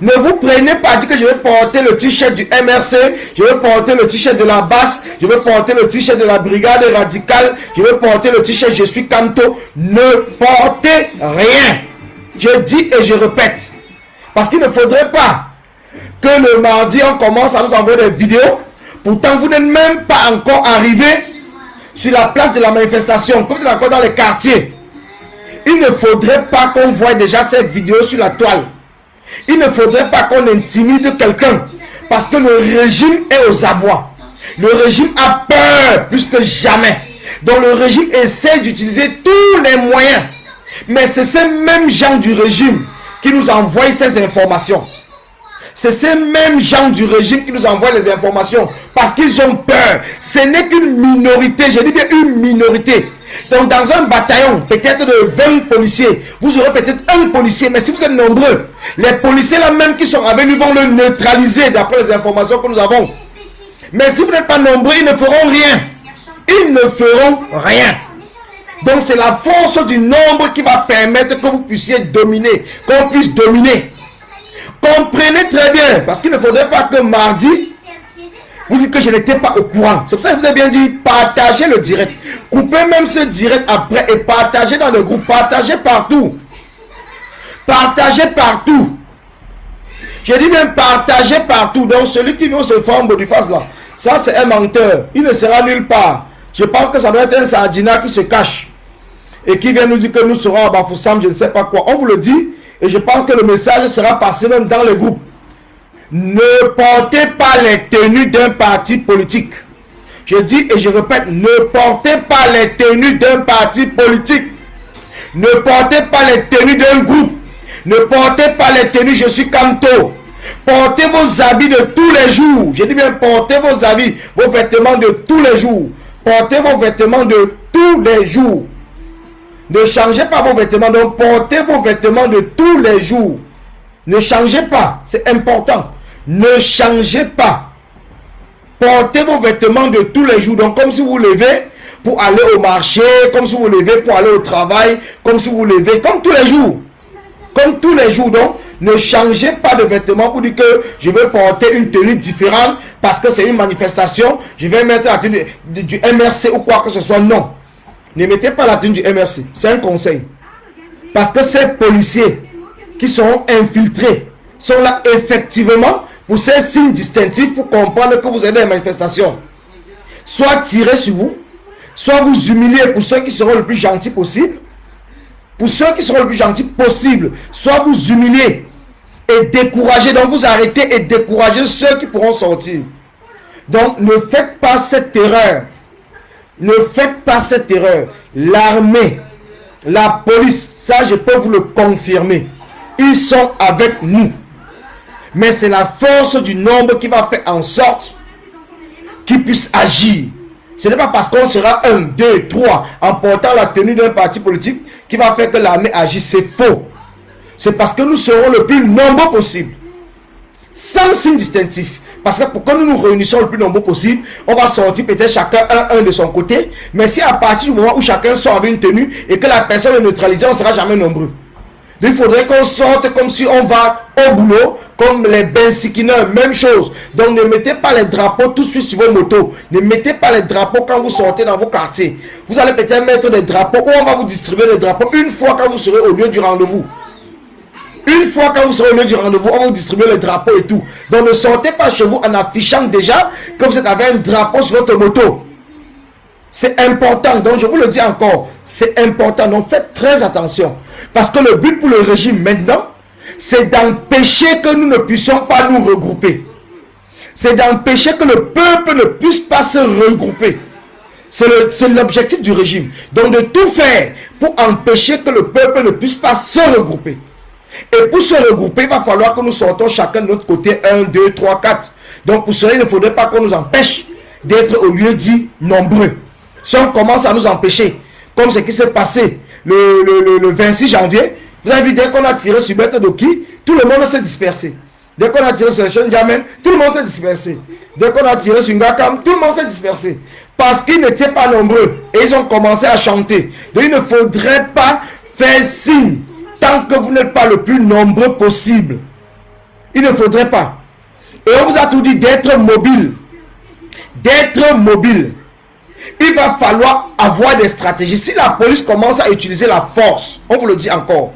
S2: Ne vous prenez pas à dire que je vais porter le t-shirt du MRC, je vais porter le t-shirt de la basse, je vais porter le t-shirt de la brigade radicale, je vais porter le t-shirt je suis Kanto. Ne portez rien. Je dis et je répète. Parce qu'il ne faudrait pas que le mardi on commence à nous envoyer des vidéos. Pourtant vous n'êtes même pas encore arrivé sur la place de la manifestation, comme c'est encore dans les quartiers. Il ne faudrait pas qu'on voie déjà ces vidéos sur la toile. Il ne faudrait pas qu'on intimide quelqu'un. Parce que le régime est aux abois. Le régime a peur plus que jamais. Donc le régime essaie d'utiliser tous les moyens. Mais c'est ces mêmes gens du régime qui nous envoient ces informations. C'est ces mêmes gens du régime qui nous envoient les informations. Parce qu'ils ont peur. Ce n'est qu'une minorité. Je dis bien une minorité. Donc dans un bataillon, peut-être de 20 policiers, vous aurez peut-être un policier. Mais si vous êtes nombreux, les policiers là même qui sont avec nous vont le neutraliser d'après les informations que nous avons. Mais si vous n'êtes pas nombreux, ils ne feront rien. Ils ne feront rien. Donc c'est la force du nombre qui va permettre que vous puissiez dominer, qu'on puisse dominer. Comprenez très bien, parce qu'il ne faudrait pas que mardi, vous dites que je n'étais pas au courant. C'est pour ça que je vous ai bien dit, partagez le direct. Coupez même ce direct après et partagez dans le groupe. Partagez partout. Partagez partout. Je dis bien partagez partout. Donc celui qui veut se faire du face là, ça c'est un menteur. Il ne sera nulle part. Je pense que ça doit être un sardina qui se cache. Et qui vient nous dire que nous serons à Bafoussam, je ne sais pas quoi. On vous le dit. Et je pense que le message sera passé même dans le groupe. Ne portez pas les tenues d'un parti politique. Je dis et je répète, ne portez pas les tenues d'un parti politique. Ne portez pas les tenues d'un groupe. Ne portez pas les tenues je suis Kanto. Portez vos habits de tous les jours. Je dis bien portez vos habits, vos vêtements de tous les jours. Portez vos vêtements de tous les jours. Ne changez pas vos vêtements. Donc portez vos vêtements de tous les jours. Ne changez pas. C'est important. Ne changez pas. Portez vos vêtements de tous les jours. Donc comme si vous vous levez pour aller au marché. Comme si vous vous levez pour aller au travail. Comme si vous vous levez comme tous les jours. Comme tous les jours. Donc Ne changez pas de vêtements pour dire que je vais porter une tenue différente parce que c'est une manifestation. Je vais mettre la tenue du MRC ou quoi que ce soit. Non. Ne mettez pas la tenue du MRC. C'est un conseil. Parce que ces policiers qui sont infiltrés sont là effectivement pour ces signes distinctifs pour comprendre que vous êtes dans les manifestations. Soit tirer sur vous, soit vous humilier pour ceux qui seront le plus gentils possible. Pour ceux qui seront le plus gentils possible, soit vous humilier et décourager. Donc vous arrêtez et décourager ceux qui pourront sortir. Donc ne faites pas cette erreur. Ne faites pas cette erreur. L'armée, la police, ça je peux vous le confirmer. Ils sont avec nous. Mais c'est la force du nombre qui va faire en sorte qu'ils puissent agir. Ce n'est pas parce qu'on sera 1, 2, 3 en portant la tenue d'un parti politique qui va faire que l'armée agisse. C'est faux. C'est parce que nous serons le plus nombreux possible. Sans signe distinctif. Parce que pour que nous nous réunissons le plus nombreux possible, on va sortir peut-être chacun un de son côté. Mais si à partir du moment où chacun sort avec une tenue et que la personne est neutralisée, on ne sera jamais nombreux. Donc il faudrait qu'on sorte comme si on va au boulot, comme les bensikineurs, même chose. Donc ne mettez pas les drapeaux tout de suite sur vos motos. Ne mettez pas les drapeaux quand vous sortez dans vos quartiers. Vous allez peut-être mettre des drapeaux ou on va vous distribuer des drapeaux une fois quand vous serez au lieu du rendez-vous. Une fois quand vous serez au lieu du rendez-vous, on va vous distribuer les drapeaux et tout. Donc ne sortez pas chez vous en affichant déjà que vous êtes avec un drapeau sur votre moto. C'est important, donc je vous le dis encore, c'est important, donc faites très attention. Parce que le but pour le régime maintenant, c'est d'empêcher que nous ne puissions pas nous regrouper. C'est d'empêcher que le peuple ne puisse pas se regrouper. C'est l'objectif du régime. Donc de tout faire pour empêcher que le peuple ne puisse pas se regrouper. Et pour se regrouper, il va falloir que nous sortons chacun de notre côté 1, 2, 3, 4. Donc pour cela, il ne faudrait pas qu'on nous empêche d'être au lieu dit nombreux. Si on commence à nous empêcher, comme ce qui s'est passé le 26 janvier, vous avez vu, dès qu'on a tiré sur Maître Doki, tout le monde s'est dispersé. Dès qu'on a tiré sur Sean Jamen, tout le monde s'est dispersé. Dès qu'on a tiré sur Ngakam, tout le monde s'est dispersé. Parce qu'ils n'étaient pas nombreux. Et ils ont commencé à chanter. Donc il ne faudrait pas faire signe tant que vous n'êtes pas le plus nombreux possible. Il ne faudrait pas. Et on vous a tout dit d'être mobile. D'être mobile. Il va falloir avoir des stratégies. Si la police commence à utiliser la force, on vous le dit encore,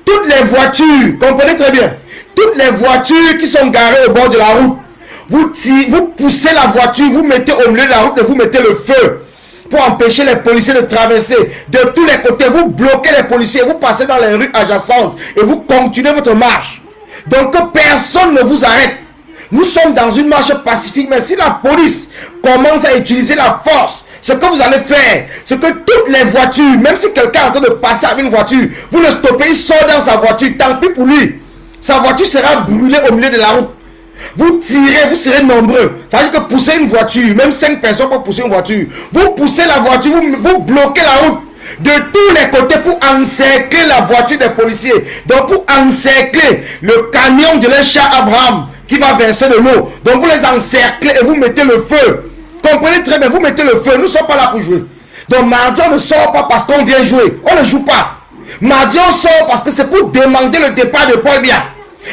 S2: toutes les voitures, comprenez très bien, toutes les voitures qui sont garées au bord de la route, vous poussez la voiture, vous mettez au milieu de la route et vous mettez le feu pour empêcher les policiers de traverser. De tous les côtés, vous bloquez les policiers, vous passez dans les rues adjacentes et vous continuez votre marche. Donc que personne ne vous arrête. Nous sommes dans une marche pacifique, mais si la police commence à utiliser la force, ce que vous allez faire, c'est que toutes les voitures, même si quelqu'un est en train de passer avec une voiture, vous le stoppez, il sort dans sa voiture, tant pis pour lui. Sa voiture sera brûlée au milieu de la route. Vous tirez, vous serez nombreux. Ça veut dire que pousser une voiture, même 5 personnes peuvent pousser une voiture. Vous poussez la voiture, vous bloquez la route de tous les côtés pour encercler la voiture des policiers. Donc pour encercler le camion de leur chat Abraham qui va verser de l'eau. Donc vous les encerclez et vous mettez le feu. Comprenez très bien, vous mettez le feu. Nous ne sommes pas là pour jouer. Donc mardi on ne sort pas parce qu'on vient jouer. On ne joue pas. Mardi on sort parce que c'est pour demander le départ de Paul Biya.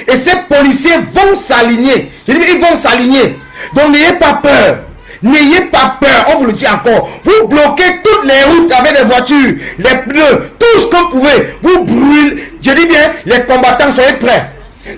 S2: Et ces policiers vont s'aligner. Je dis, ils vont s'aligner. Donc n'ayez pas peur. N'ayez pas peur. On vous le dit encore. Vous bloquez toutes les routes avec des voitures, les pneus, tout ce que vous pouvez. Vous brûlez. Je dis bien, les combattants, soyez prêts.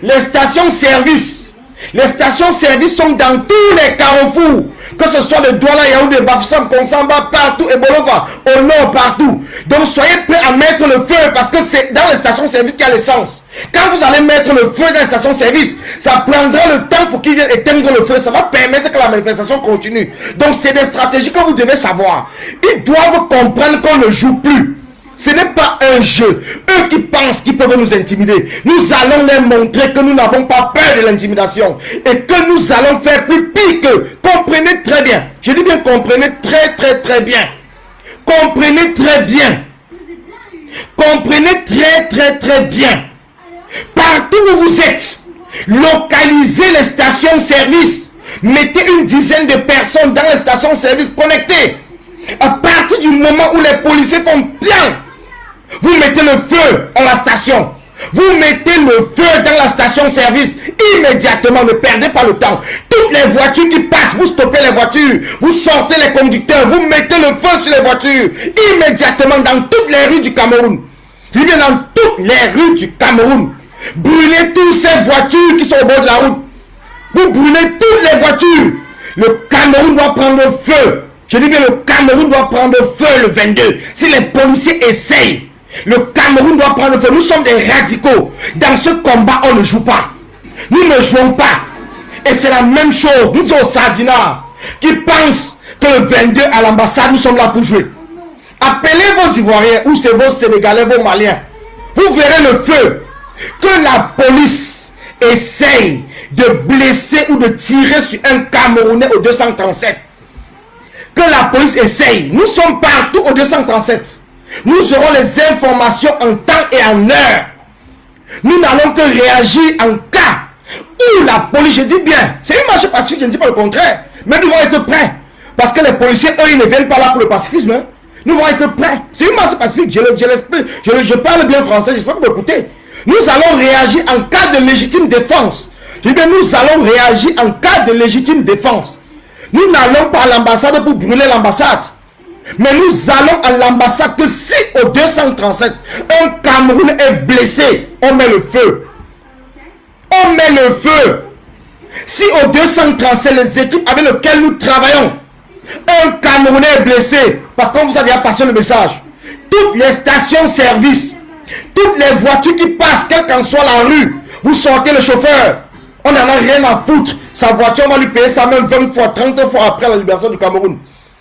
S2: Les stations-service. Les stations-service sont dans tous les carrefours. Que ce soit le Douala, Yaoundé, Bafoussam, Konsamba, partout, et Bolova, au nord, partout. Donc soyez prêts à mettre le feu parce que c'est dans les stations-service qu'il y a l'essence. Quand vous allez mettre le feu dans les stations-service, ça prendra le temps pour qu'ils viennent éteindre le feu. Ça va permettre que la manifestation continue. Donc c'est des stratégies que vous devez savoir. Ils doivent comprendre qu'on ne joue plus. Ce n'est pas un jeu. Eux qui pensent qu'ils peuvent nous intimider, nous allons leur montrer que nous n'avons pas peur de l'intimidation. Et que nous allons faire plus pire qu'eux. Comprenez très bien. Je dis bien comprenez très bien. Comprenez très bien. Comprenez très bien. Partout où vous êtes, localisez les stations-service. Mettez une dizaine de personnes dans les stations-service connectées. À partir du moment où les policiers font bien, vous mettez le feu à la station. Vous mettez le feu dans la station-service immédiatement, ne perdez pas le temps. Toutes les voitures qui passent, vous stoppez les voitures, vous sortez les conducteurs, vous mettez le feu sur les voitures immédiatement dans toutes les rues du Cameroun. Je viens dans toutes les rues du Cameroun. Brûlez toutes ces voitures qui sont au bord de la route. Vous brûlez toutes les voitures. Le Cameroun doit prendre feu. Je dis bien, le Cameroun doit prendre feu le 22. Si les policiers essayent, le Cameroun doit prendre feu. Nous sommes des radicaux. Dans ce combat, on ne joue pas. Nous ne jouons pas. Et c'est la même chose. Nous sommes aux Sardinards qui pensent que le 22 à l'ambassade, nous sommes là pour jouer. Appelez vos Ivoiriens ou c'est vos Sénégalais, vos Maliens. Vous verrez le feu. Que la police essaye de blesser ou de tirer sur un Camerounais au 237. Que la police essaye. Nous sommes partout au 237. Nous aurons les informations en temps et en heure. Nous n'allons que réagir en cas où la police, je dis bien, c'est une marche pacifique, je ne dis pas le contraire. Mais nous devons être prêts. Parce que les policiers, eux, ils ne viennent pas là pour le pacifisme. Hein. Nous devons être prêts. C'est une marche pacifique, je parle bien français, j'espère que vous m'écoutez. Nous allons réagir en cas de légitime défense. Je dis bien, nous allons réagir en cas de légitime défense. Nous n'allons pas à l'ambassade pour brûler l'ambassade. Mais nous allons à l'ambassade que si au 237, un Camerounais est blessé, on met le feu. On met le feu. Si au 237, les équipes avec lesquelles nous travaillons, un Camerounais est blessé, parce qu'on vous a déjà passé le message, toutes les stations-service, toutes les voitures qui passent, quelle qu'en soit la rue, vous sortez le chauffeur. On n'en a rien à foutre. Sa voiture, on va lui payer ça même 20 fois, 30 fois après la libération du Cameroun.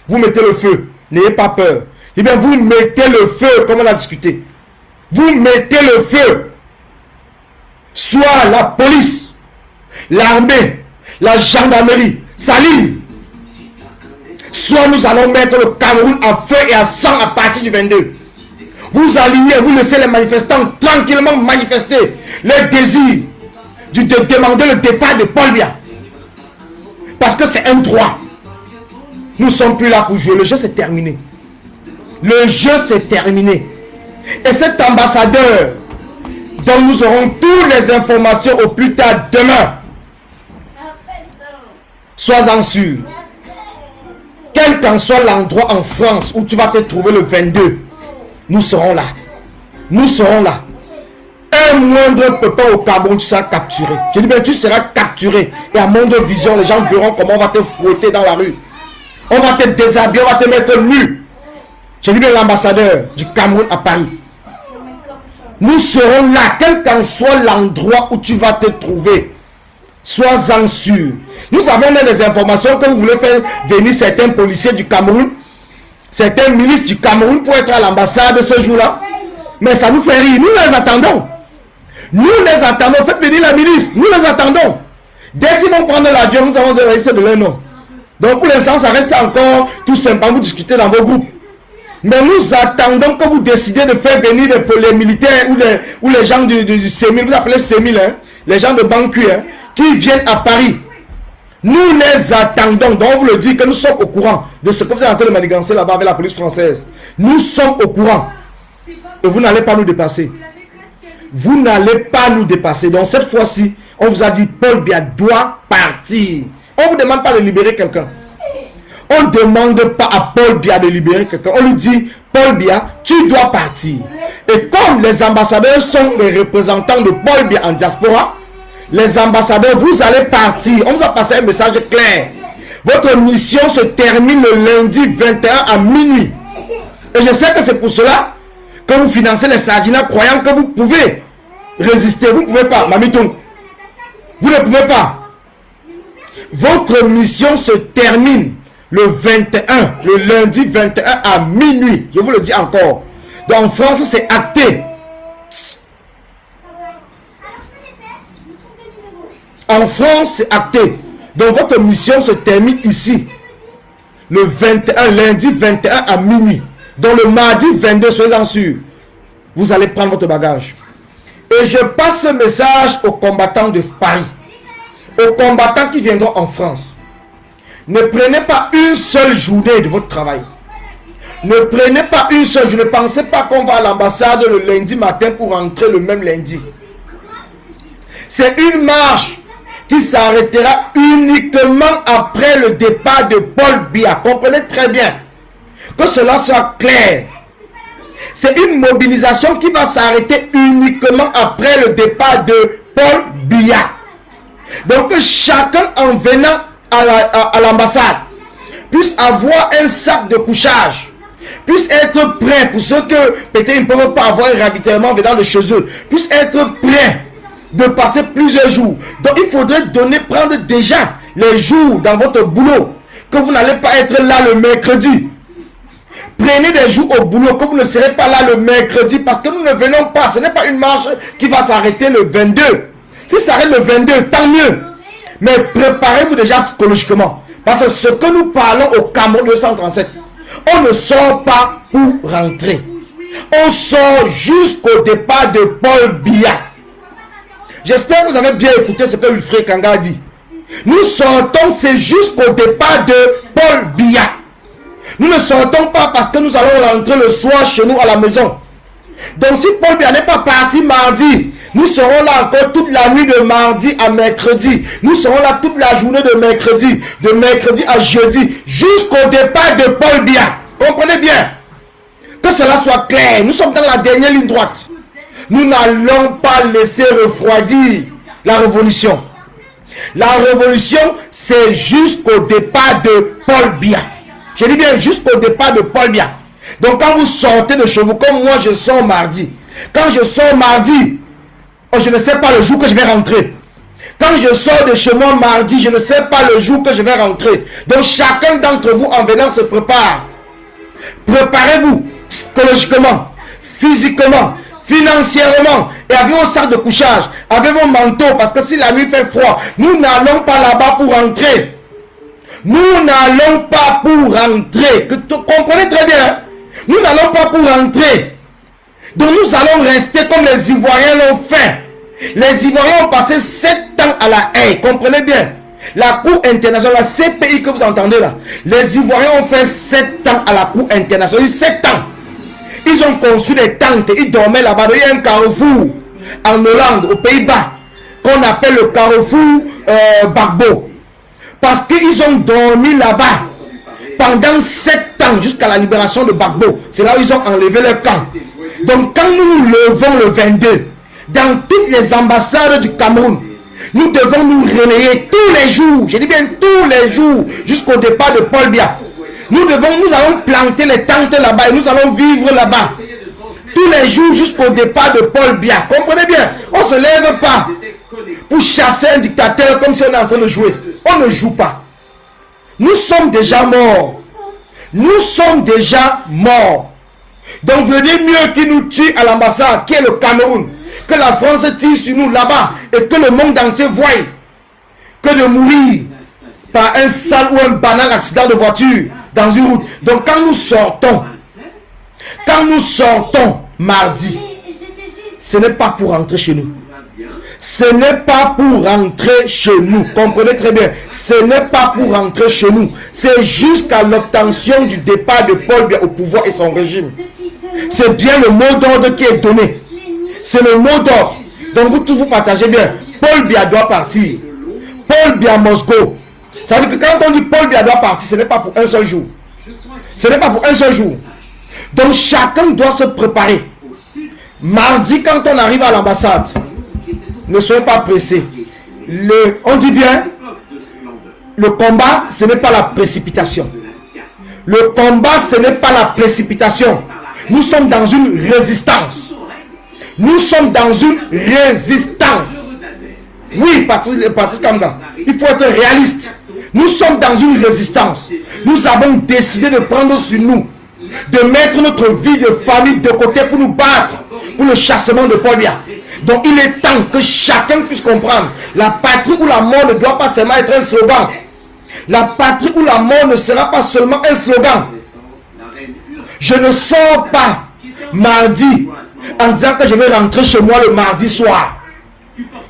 S2: Vous mettez le feu. N'ayez pas peur. Eh bien, vous mettez le feu, comme on a discuté. Vous mettez le feu. Soit la police, l'armée, la gendarmerie, Saline. Soit nous allons mettre le Cameroun à feu et à sang à partir du 22. Vous alignez, vous laissez les manifestants tranquillement manifester leur désir de demander le départ de Paul Biya. Parce que c'est un droit. Nous ne sommes plus là pour jouer. Le jeu s'est terminé. Le jeu s'est terminé. Et cet ambassadeur dont nous aurons toutes les informations au plus tard demain, sois-en sûr. Quel qu'en soit l'endroit en France où tu vas te trouver le 22, nous serons là. Nous serons là. Un moindre peuple au Cameroun, tu seras capturé. Je dis bien, tu seras capturé. Et à moindre vision, les gens verront comment on va te fouetter dans la rue. On va te déshabiller, on va te mettre nu. Je dis bien l'ambassadeur du Cameroun à Paris. Nous serons là, quel qu'en soit l'endroit où tu vas te trouver. Sois-en sûr. Nous avons des informations que vous voulez faire venir certains policiers du Cameroun, certains ministres du Cameroun pour être à l'ambassade ce jour-là. Mais ça nous fait rire. Nous les attendons. Nous les attendons. Faites venir la ministre. Nous les attendons. Dès qu'ils vont prendre l'avion, nous avons des listes de leur nom. Donc pour l'instant, ça reste encore tout simplement vous discuter dans vos groupes. Mais nous attendons que vous décidez de faire venir les militaires ou les gens du CEMIL, vous appelez CEMIL, hein, les gens de Banque, hein, qui viennent à Paris. Nous les attendons. Donc on vous le dit que nous sommes au courant de ce que vous êtes en train de manigancer là-bas avec la police française. Nous sommes au courant. Et vous n'allez pas nous dépasser. Vous n'allez pas nous dépasser. Donc cette fois-ci, on vous a dit Paul Biya doit partir. On ne vous demande pas de libérer quelqu'un. On ne demande pas à Paul Biya de libérer quelqu'un. On lui dit, Paul Biya, tu dois partir. Et comme les ambassadeurs sont les représentants de Paul Biya en diaspora, les ambassadeurs, vous allez partir. On vous a passé un message clair. Votre mission se termine le lundi 21 à minuit. Et je sais que c'est pour cela que vous financez les Sardinards croyant que vous pouvez résister. Vous ne pouvez pas, Mamiton. Vous ne pouvez pas. Votre mission se termine le 21, le lundi 21 à minuit. Je vous le dis encore. Donc en France, c'est acté. En France, c'est acté. Donc votre mission se termine ici. Le 21, lundi 21 à minuit. Donc le mardi 22, soyez-en sûrs, vous allez prendre votre bagage. Et je passe ce message aux combattants de Paris. Aux combattants qui viendront en France. Ne prenez pas une seule journée de votre travail. Ne prenez pas une seule journée. Ne pensez pas qu'on va à l'ambassade le lundi matin pour rentrer le même lundi. C'est une marche qui s'arrêtera uniquement après le départ de Paul Biya. Comprenez très bien. Que cela soit clair. C'est une mobilisation qui va s'arrêter uniquement après le départ de Paul Biya. Donc que chacun en venant à l'ambassade puisse avoir un sac de couchage, puisse être prêt pour ceux que peut-être ils ne peuvent pas avoir un ravitaillement venant de chez eux, puisse être prêt de passer plusieurs jours. Donc il faudrait prendre déjà les jours dans votre boulot, que vous n'allez pas être là le mercredi. Prenez des jours au boulot, que vous ne serez pas là le mercredi, parce que nous ne venons pas. Ce n'est pas une marche qui va s'arrêter le 22. Si ça s'arrête le 22, tant mieux. Mais préparez-vous déjà psychologiquement. Parce que ce que nous parlons au Cameroun 237, on ne sort pas pour rentrer. On sort jusqu'au départ de Paul Biya. J'espère que vous avez bien écouté ce que Wilfried Kanga a dit. Nous sortons, c'est jusqu'au départ de Paul Biya. Nous ne sortons pas parce que nous allons rentrer le soir chez nous à la maison. Donc si Paul Biya n'est pas parti mardi, nous serons là encore toute la nuit de mardi à mercredi. Nous serons là toute la journée de mercredi à jeudi, jusqu'au départ de Paul Biya. Comprenez bien. Que cela soit clair. Nous sommes dans la dernière ligne droite. Nous n'allons pas laisser refroidir la révolution. La révolution, c'est jusqu'au départ de Paul Biya. Je dis bien jusqu'au départ de Paul Biya. Donc quand vous sortez de chez vous, comme moi je sors mardi. Quand je sors mardi, je ne sais pas le jour que je vais rentrer. Quand je sors de chez moi mardi, je ne sais pas le jour que je vais rentrer. Donc chacun d'entre vous en venant se prépare. Préparez-vous psychologiquement, physiquement, financièrement, et avec vos sacs de couchage, avec vos manteaux, parce que si la nuit fait froid, nous n'allons pas là-bas pour rentrer. Nous n'allons pas pour rentrer. Comprenez très bien. Nous n'allons pas pour rentrer. Donc nous allons rester comme les Ivoiriens l'ont fait. Les Ivoiriens ont passé 7 ans à la haie. Comprenez bien. La Cour internationale, la CPI que vous entendez là. Les Ivoiriens ont fait 7 ans à la Cour internationale. 7 ans. Ils ont construit des tentes. Ils dormaient là-bas. Il y a un carrefour en Hollande, aux Pays-Bas, qu'on appelle le carrefour Gbagbo. Parce qu'ils ont dormi là-bas pendant 7 ans jusqu'à la libération de Gbagbo. C'est là où ils ont enlevé leur camp. Donc quand nous nous levons le 22, dans toutes les ambassades du Cameroun, nous devons nous relayer tous les jours, je dis bien tous les jours, jusqu'au départ de Paul Biya. Nous allons planter les tentes là-bas et nous allons vivre là-bas. Tous les jours jusqu'au départ de Paul Biya. Comprenez bien, on ne se lève pas pour chasser un dictateur comme si on est en train de jouer. On ne joue pas. Nous sommes déjà morts. Nous sommes déjà morts. Donc vous dire mieux qu'ils nous tuent à l'ambassade, qui est le Cameroun, que la France tire sur nous là-bas et que le monde entier voie, que de mourir par un sale ou un banal accident de voiture dans une route. Donc quand nous sortons mardi, ce n'est pas pour rentrer chez nous. Ce n'est pas pour rentrer chez nous. Comprenez très bien. Ce n'est pas pour rentrer chez nous. C'est jusqu'à l'obtention du départ de Paul Biya au pouvoir et son régime. C'est bien le mot d'ordre qui est donné. C'est le mot d'ordre. Donc vous partagez bien. Paul Biya doit partir. Paul Biya must go. Ça veut dire que quand on dit Paul Biya doit partir, ce n'est pas pour un seul jour. Ce n'est pas pour un seul jour. Donc chacun doit se préparer. Mardi, quand on arrive à l'ambassade, ne soyez pas pressés. On dit bien, le combat, ce n'est pas la précipitation. Le combat, ce n'est pas la précipitation. Nous sommes dans une résistance. Nous sommes dans une résistance. Oui, Patrice Kanga, il faut être réaliste. Nous sommes dans une résistance. Nous avons décidé de prendre sur nous, de mettre notre vie de famille de côté pour nous battre pour le chassement de Paul Biya. Donc il est temps que chacun puisse comprendre. La patrie ou la mort ne doit pas seulement être un slogan. La patrie ou la mort ne sera pas seulement un slogan. Je ne sors pas mardi en disant que je vais rentrer chez moi le mardi soir.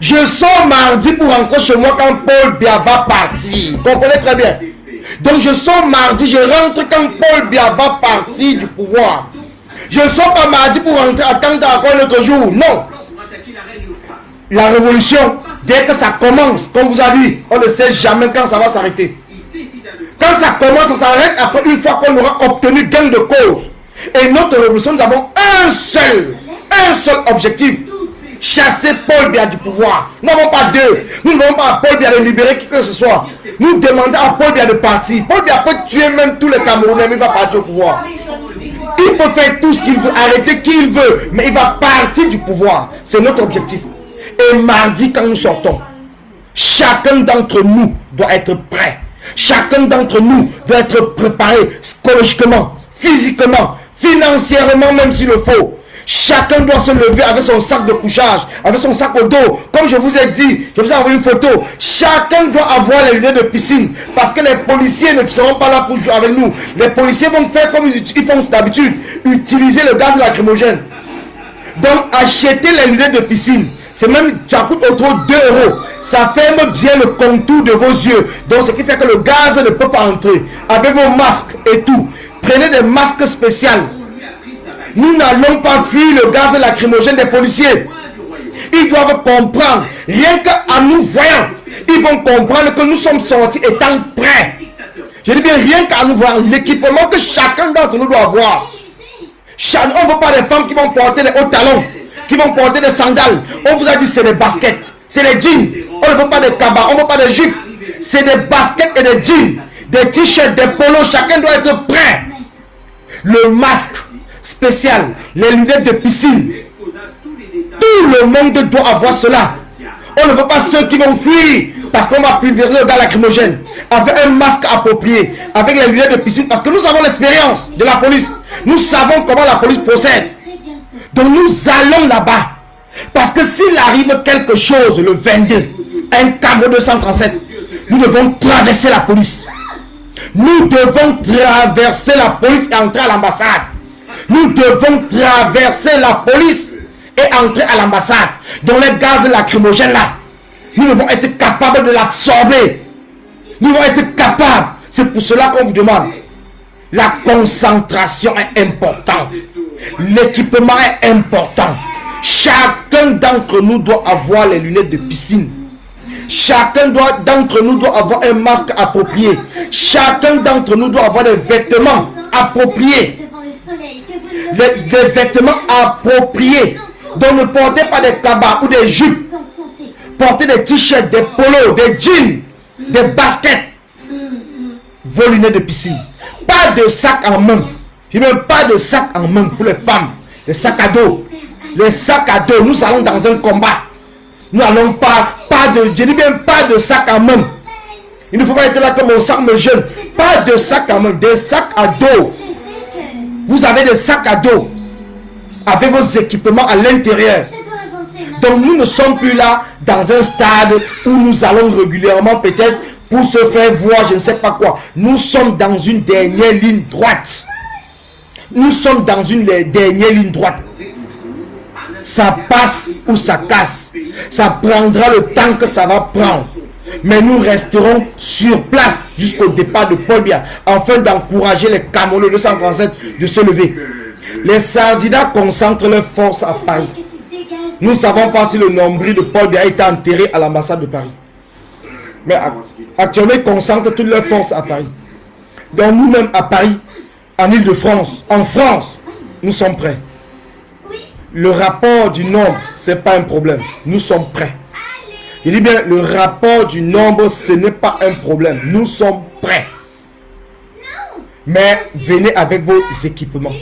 S2: Je sors mardi pour rentrer chez moi quand Paul Biya va partir. Comprenez très bien. Donc je sors mardi, je rentre quand Paul Biya va partir du pouvoir. Je ne sors pas mardi pour rentrer, attendre encore un autre jour. Non. La révolution, Dès que ça commence, comme vous a dit, on ne sait jamais quand ça va s'arrêter. Quand ça commence, ça s'arrête après une fois qu'on aura obtenu gain de cause. Et notre révolution, nous avons un seul objectif. Chasser Paul Biya du pouvoir. Nous n'avons pas deux. Nous ne voulons pas à Paul Biya de libérer qui que ce soit. Nous demandons à Paul Biya de partir. Paul Biya peut tuer même tous les Camerounais, mais il va partir au pouvoir. Il peut faire tout ce qu'il veut, arrêter qui il veut, mais il va partir du pouvoir. C'est notre objectif. Et mardi, quand nous sortons, chacun d'entre nous doit être prêt. Chacun d'entre nous doit être préparé psychologiquement, physiquement, financièrement, même s'il le faut. Chacun doit se lever avec son sac de couchage, avec son sac au dos. Comme je vous ai dit, je vous ai envoyé une photo. Chacun doit avoir les lunettes de piscine. Parce que les policiers ne seront pas là pour jouer avec nous. Les policiers vont faire comme ils font d'habitude. Utiliser le gaz lacrymogène. Donc, achetez les lunettes de piscine. C'est même, ça coûte autour de 2 €. Ça ferme bien le contour de vos yeux. Donc, ce qui fait que le gaz ne peut pas entrer. Avec vos masques et tout. Prenez des masques spéciaux. Nous n'allons pas fuir le gaz lacrymogène des policiers. Ils doivent comprendre. Rien qu'en nous voyant, ils vont comprendre que nous sommes sortis étant prêts. Je dis bien rien qu'en nous voyant. L'équipement que chacun d'entre nous doit avoir. On ne veut pas des femmes qui vont porter des hauts talons, qui vont porter des sandales. On vous a dit c'est des baskets, c'est des jeans. On ne veut pas des cabas, on ne veut pas des jupes. C'est des baskets et des jeans, des t-shirts, des polos. Chacun doit être prêt. Le masque spécial, les lunettes de piscine. Tout le monde doit avoir cela. On ne veut pas ceux qui vont fuir parce qu'on va pulvériser le gaz lacrymogène. Avec un masque approprié, avec les lunettes de piscine, parce que nous avons l'expérience de la police. Nous savons comment la police procède. Donc nous allons là-bas. Parce que s'il arrive quelque chose le 22, un Camaro 237, nous devons traverser la police. Nous devons traverser la police et entrer à l'ambassade. Nous devons traverser la police et entrer à l'ambassade. Dans les gaz lacrymogènes là, nous devons être capables de l'absorber. Nous devons être capables. C'est pour cela qu'on vous demande. La concentration est importante. L'équipement est important. Chacun d'entre nous doit avoir les lunettes de piscine. Chacun d'entre nous doit avoir un masque approprié. Chacun d'entre nous doit avoir des vêtements appropriés. Des vêtements appropriés. Donc ne portez pas des cabas ou des jupes. Portez des t-shirts, des polos, des jeans, des baskets. Vos lunettes de piscine. Pas de sac en main. Je n'ai même pas de sac en main pour les femmes. Les sacs à dos. Les sacs à dos. Nous allons dans un combat. Nous n'allons pas de, je dis bien pas de sac à main. Il ne faut pas être là comme mon sac me jeune. Pas de sac à main, des sacs à dos. Vous avez des sacs à dos avec vos équipements à l'intérieur. Donc nous ne sommes plus là dans un stade où nous allons régulièrement peut-être pour se faire voir, je ne sais pas quoi. Nous sommes dans une dernière ligne droite. Nous sommes dans une dernière ligne droite. Ça passe ou ça casse. Ça prendra le temps que ça va prendre. Mais nous resterons sur place jusqu'au départ de Paul Biya, afin d'encourager les Camerounais 237 de se lever. Les Sardinats concentrent leurs forces à Paris. Nous ne savons pas si le nombril de Paul Biya a été enterré à l'ambassade de Paris. Mais actuellement, ils concentrent toutes leurs forces à Paris. Donc nous-mêmes à Paris, en Île-de-France, en France, nous sommes prêts. Le rapport du nombre, ce n'est pas un problème. Nous sommes prêts. Je dis bien, le rapport du nombre, ce n'est pas un problème. Nous sommes prêts. Mais venez avec vos équipements.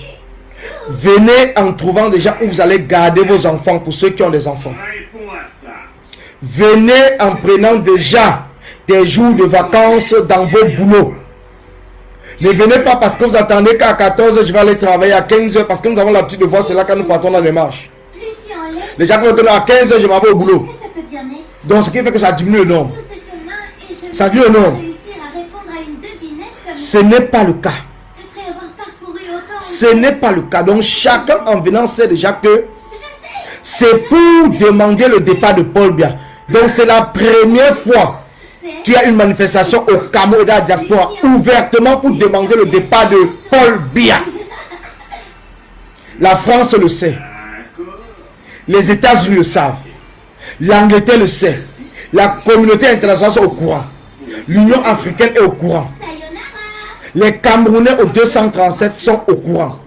S2: Venez en trouvant déjà où vous allez garder vos enfants pour ceux qui ont des enfants. Venez en prenant déjà des jours de vacances dans vos boulots. Ne venez pas parce que vous attendez qu'à 14h, je vais aller travailler à 15h parce que nous avons l'habitude de voir cela quand nous partons dans les marches. Les gens qui vont à 15h, je m'en vais au boulot. Donc ce qui fait que ça diminue le nombre. Ça diminue le nombre. Ce n'est pas le cas. Ce n'est pas le cas. Donc chacun en venant sait déjà que c'est pour demander le départ de Paul Biya. Donc c'est la première fois qu'il y a une manifestation au Cameroun et dans la diaspora ouvertement pour demander le départ de Paul Biya. La France le sait. Les États-Unis le savent. L'Angleterre le sait. La communauté internationale est au courant. L'Union africaine est au courant. Les Camerounais au 237 sont au courant.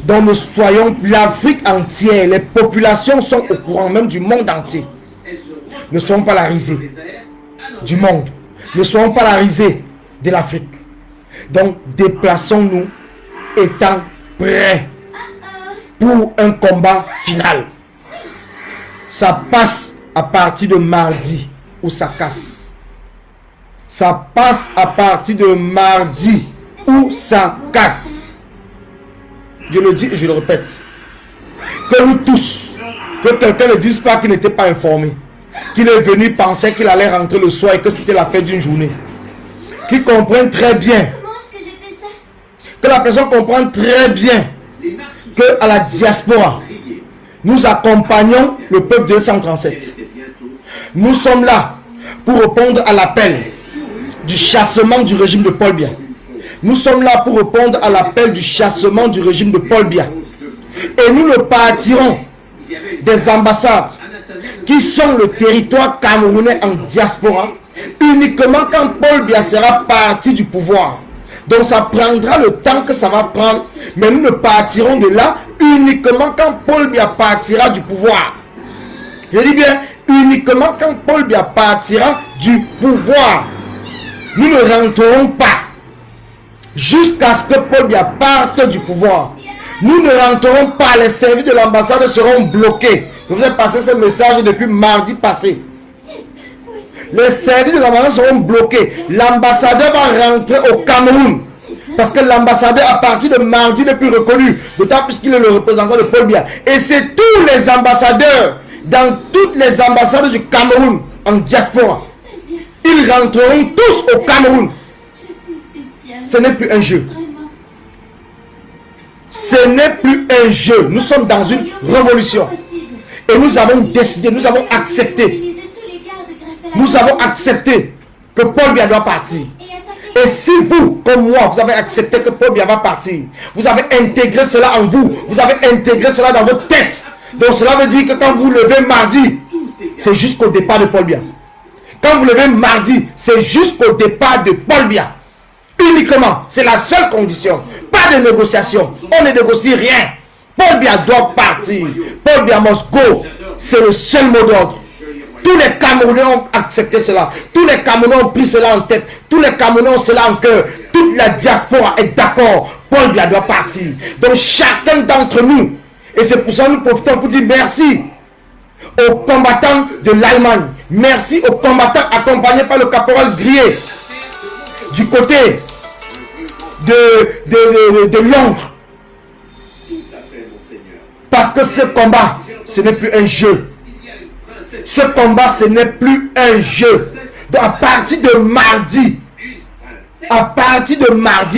S2: Donc nous soyons, l'Afrique entière, les populations sont au courant, même du monde entier. Ne soyons pas la risée du monde. Ne soyons pas la risée de l'Afrique. Donc déplaçons-nous étant prêts pour un combat final. Ça passe à partir de mardi où ça casse. Ça passe à partir de mardi où ça casse. Je le dis et je le répète. Que nous tous, que quelqu'un ne dise pas qu'il n'était pas informé, qu'il est venu penser qu'il allait rentrer le soir et que c'était la fête d'une journée. Qu'il comprenne très bien, que la personne comprenne très bien que à la diaspora, nous accompagnons le peuple de 237. Nous sommes là pour répondre à l'appel du chassement du régime de Paul Biya. Nous sommes là pour répondre à l'appel du chassement du régime de Paul Biya. Et nous ne partirons des ambassades qui sont le territoire camerounais en diaspora uniquement quand Paul Biya sera parti du pouvoir. Donc ça prendra le temps que ça va prendre, mais nous ne partirons de là uniquement quand Paul Biya partira du pouvoir. Je dis bien uniquement quand Paul Biya partira du pouvoir. Nous ne rentrerons pas jusqu'à ce que Paul Biya parte du pouvoir. Nous ne rentrerons pas, les services de l'ambassade seront bloqués. Je vous ai passé ce message depuis mardi passé. Les services de l'ambassade seront bloqués. L'ambassadeur va rentrer au Cameroun. Parce que l'ambassadeur, à partir de mardi, n'est plus reconnu. D'autant plus qu'il est le représentant de Paul Biya. Et c'est tous les ambassadeurs, dans toutes les ambassades du Cameroun, en diaspora. Ils rentreront tous au Cameroun. Ce n'est plus un jeu. Ce n'est plus un jeu. Nous sommes dans une révolution. Et nous avons décidé, nous avons accepté. Nous avons accepté que Paul Biya doit partir. Et si vous, comme moi, vous avez accepté que Paul Biya va partir, vous avez intégré cela en vous, vous avez intégré cela dans votre tête. Donc cela veut dire que quand vous levez mardi, c'est jusqu'au départ de Paul Biya. Quand vous levez mardi, c'est jusqu'au départ de Paul Biya. Uniquement, c'est la seule condition. Pas de négociation. On ne négocie rien. Paul Biya doit partir. Paul Biya must go. C'est le seul mot d'ordre. Tous les Camerounais ont accepté cela. Tous les Camerounais ont pris cela en tête. Tous les Camerounais ont cela en cœur. Toute la diaspora est d'accord. Paul Biya doit partir. Donc chacun d'entre nous, et c'est pour ça que nous profitons pour dire merci aux combattants de l'Allemagne. Merci aux combattants accompagnés par le caporal Grier du côté de Londres. Parce que ce combat, ce n'est plus un jeu. Ce combat, ce n'est plus un jeu. Donc à partir de mardi,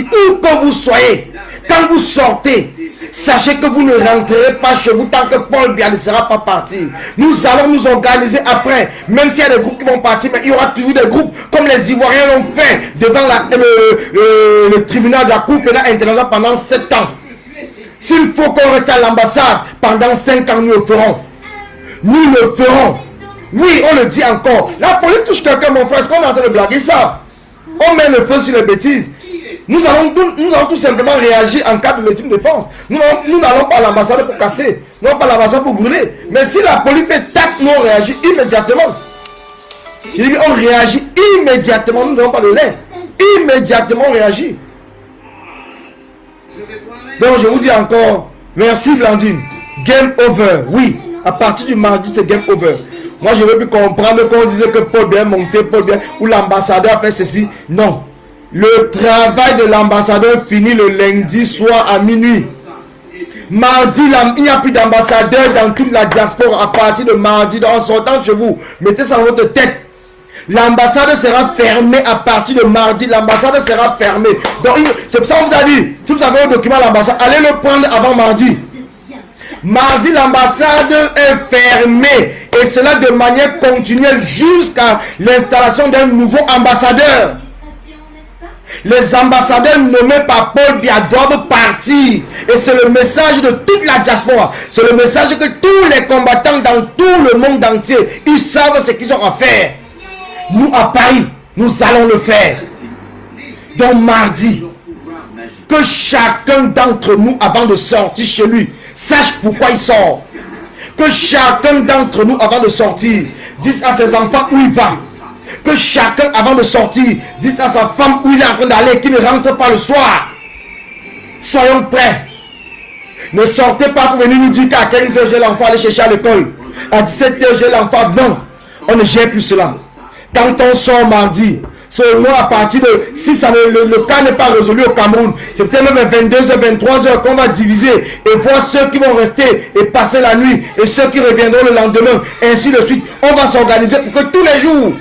S2: où que vous soyez, quand vous sortez, sachez que vous ne rentrerez pas chez vous tant que Paul Biya ne sera pas parti. Nous allons nous organiser après, même s'il y a des groupes qui vont partir, mais il y aura toujours des groupes comme les Ivoiriens l'ont fait devant le tribunal de la Cour pénale internationale pendant 7 ans. S'il faut qu'on reste à l'ambassade pendant 5 ans, nous le ferons. Nous le ferons. Oui, on le dit encore. La police touche quelqu'un, mon frère. Est-ce qu'on est en train de blaguer ça? On met le feu sur les bêtises. Nous allons tout simplement réagir en cas de légitime défense. Nous n'allons pas à l'ambassade pour casser. Nous n'allons pas à l'ambassade pour brûler. Mais si la police fait tac, nous on réagit immédiatement. Je dis, on réagit immédiatement. Nous n'avons pas de lait. Immédiatement on réagit. Donc je vous dis encore, merci Blandine. Game over. Oui, à partir du mardi, c'est game over. Moi, je ne veux plus comprendre qu'on disait que Paul Biya est monté, Paul Biya, ou l'ambassadeur a fait ceci. Non. Le travail de l'ambassadeur finit le lundi soir à minuit. Mardi, il n'y a plus d'ambassadeur dans toute la diaspora. À partir de mardi, en sortant chez vous, mettez ça dans votre tête. L'ambassade sera fermée à partir de mardi. L'ambassade sera fermée. Donc, c'est pour ça qu'on vous a dit, si vous avez un document à l'ambassade, allez le prendre avant mardi. Mardi, l'ambassade est fermée. Et cela de manière continuelle jusqu'à l'installation d'un nouveau ambassadeur. Les ambassadeurs nommés par Paul Biya doivent partir. Et c'est le message de toute la diaspora. C'est le message que tous les combattants dans tout le monde entier, ils savent ce qu'ils ont à faire. Nous à Paris, nous allons le faire. Donc mardi, que chacun d'entre nous, avant de sortir chez lui, sache pourquoi il sort. Que chacun d'entre nous, avant de sortir, dise à ses enfants où il va. Que chacun, avant de sortir, dise à sa femme où il est en train d'aller, qu'il ne rentre pas le soir. Soyons prêts. Ne sortez pas pour venir nous dire qu'à 15h, j'ai l'enfant aller chercher à l'école. À 17h, j'ai l'enfant. Non, on ne gère plus cela. Quand on sort mardi, c'est au moins à partir de, si ça, le cas n'est pas résolu au Cameroun, c'est peut-être même à 22h, 23h qu'on va diviser et voir ceux qui vont rester et passer la nuit et ceux qui reviendront le lendemain, et ainsi de suite. On va s'organiser pour que tous les jours,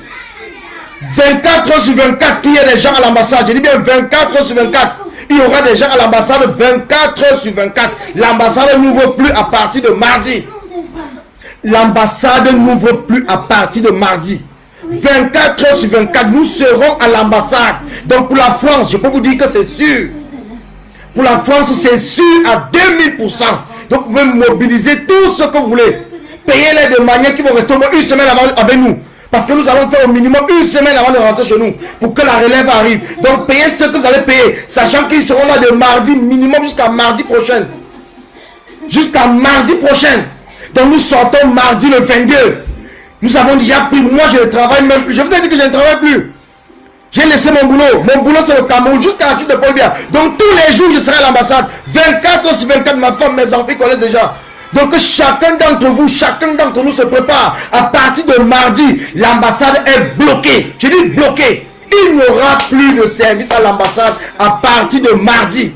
S2: 24 heures sur 24, qu'il y ait des gens à l'ambassade. Je dis bien 24 heures sur 24. Il y aura des gens à l'ambassade 24 heures sur 24. L'ambassade n'ouvre plus à partir de mardi. L'ambassade n'ouvre plus à partir de mardi. 24 heures sur 24, nous serons à l'ambassade. Donc pour la France, je peux vous dire que c'est sûr. Pour la France, c'est sûr à 2000%. Donc vous pouvez mobiliser tout ce que vous voulez. Payez-les de manière qu'ils vont rester au moins une semaine avec nous. Parce que nous allons faire au minimum une semaine avant de rentrer chez nous. Pour que la relève arrive. Donc payez ce que vous allez payer. Sachant qu'ils seront là de mardi minimum jusqu'à mardi prochain. Jusqu'à mardi prochain. Donc nous sortons mardi le 22. Nous avons déjà pris. Moi je ne travaille même plus. Je vous ai dit que je ne travaille plus. J'ai laissé mon boulot. Mon boulot c'est le Cameroun. Jusqu'à la chute de Paul Biya. Donc tous les jours je serai à l'ambassade. 24 heures sur 24. Ma femme, mes enfants ils connaissent déjà. Donc chacun d'entre vous, chacun d'entre nous se prépare. À partir de mardi, l'ambassade est bloquée. Je dis bloquée. Il n'y aura plus de service à l'ambassade à partir de mardi.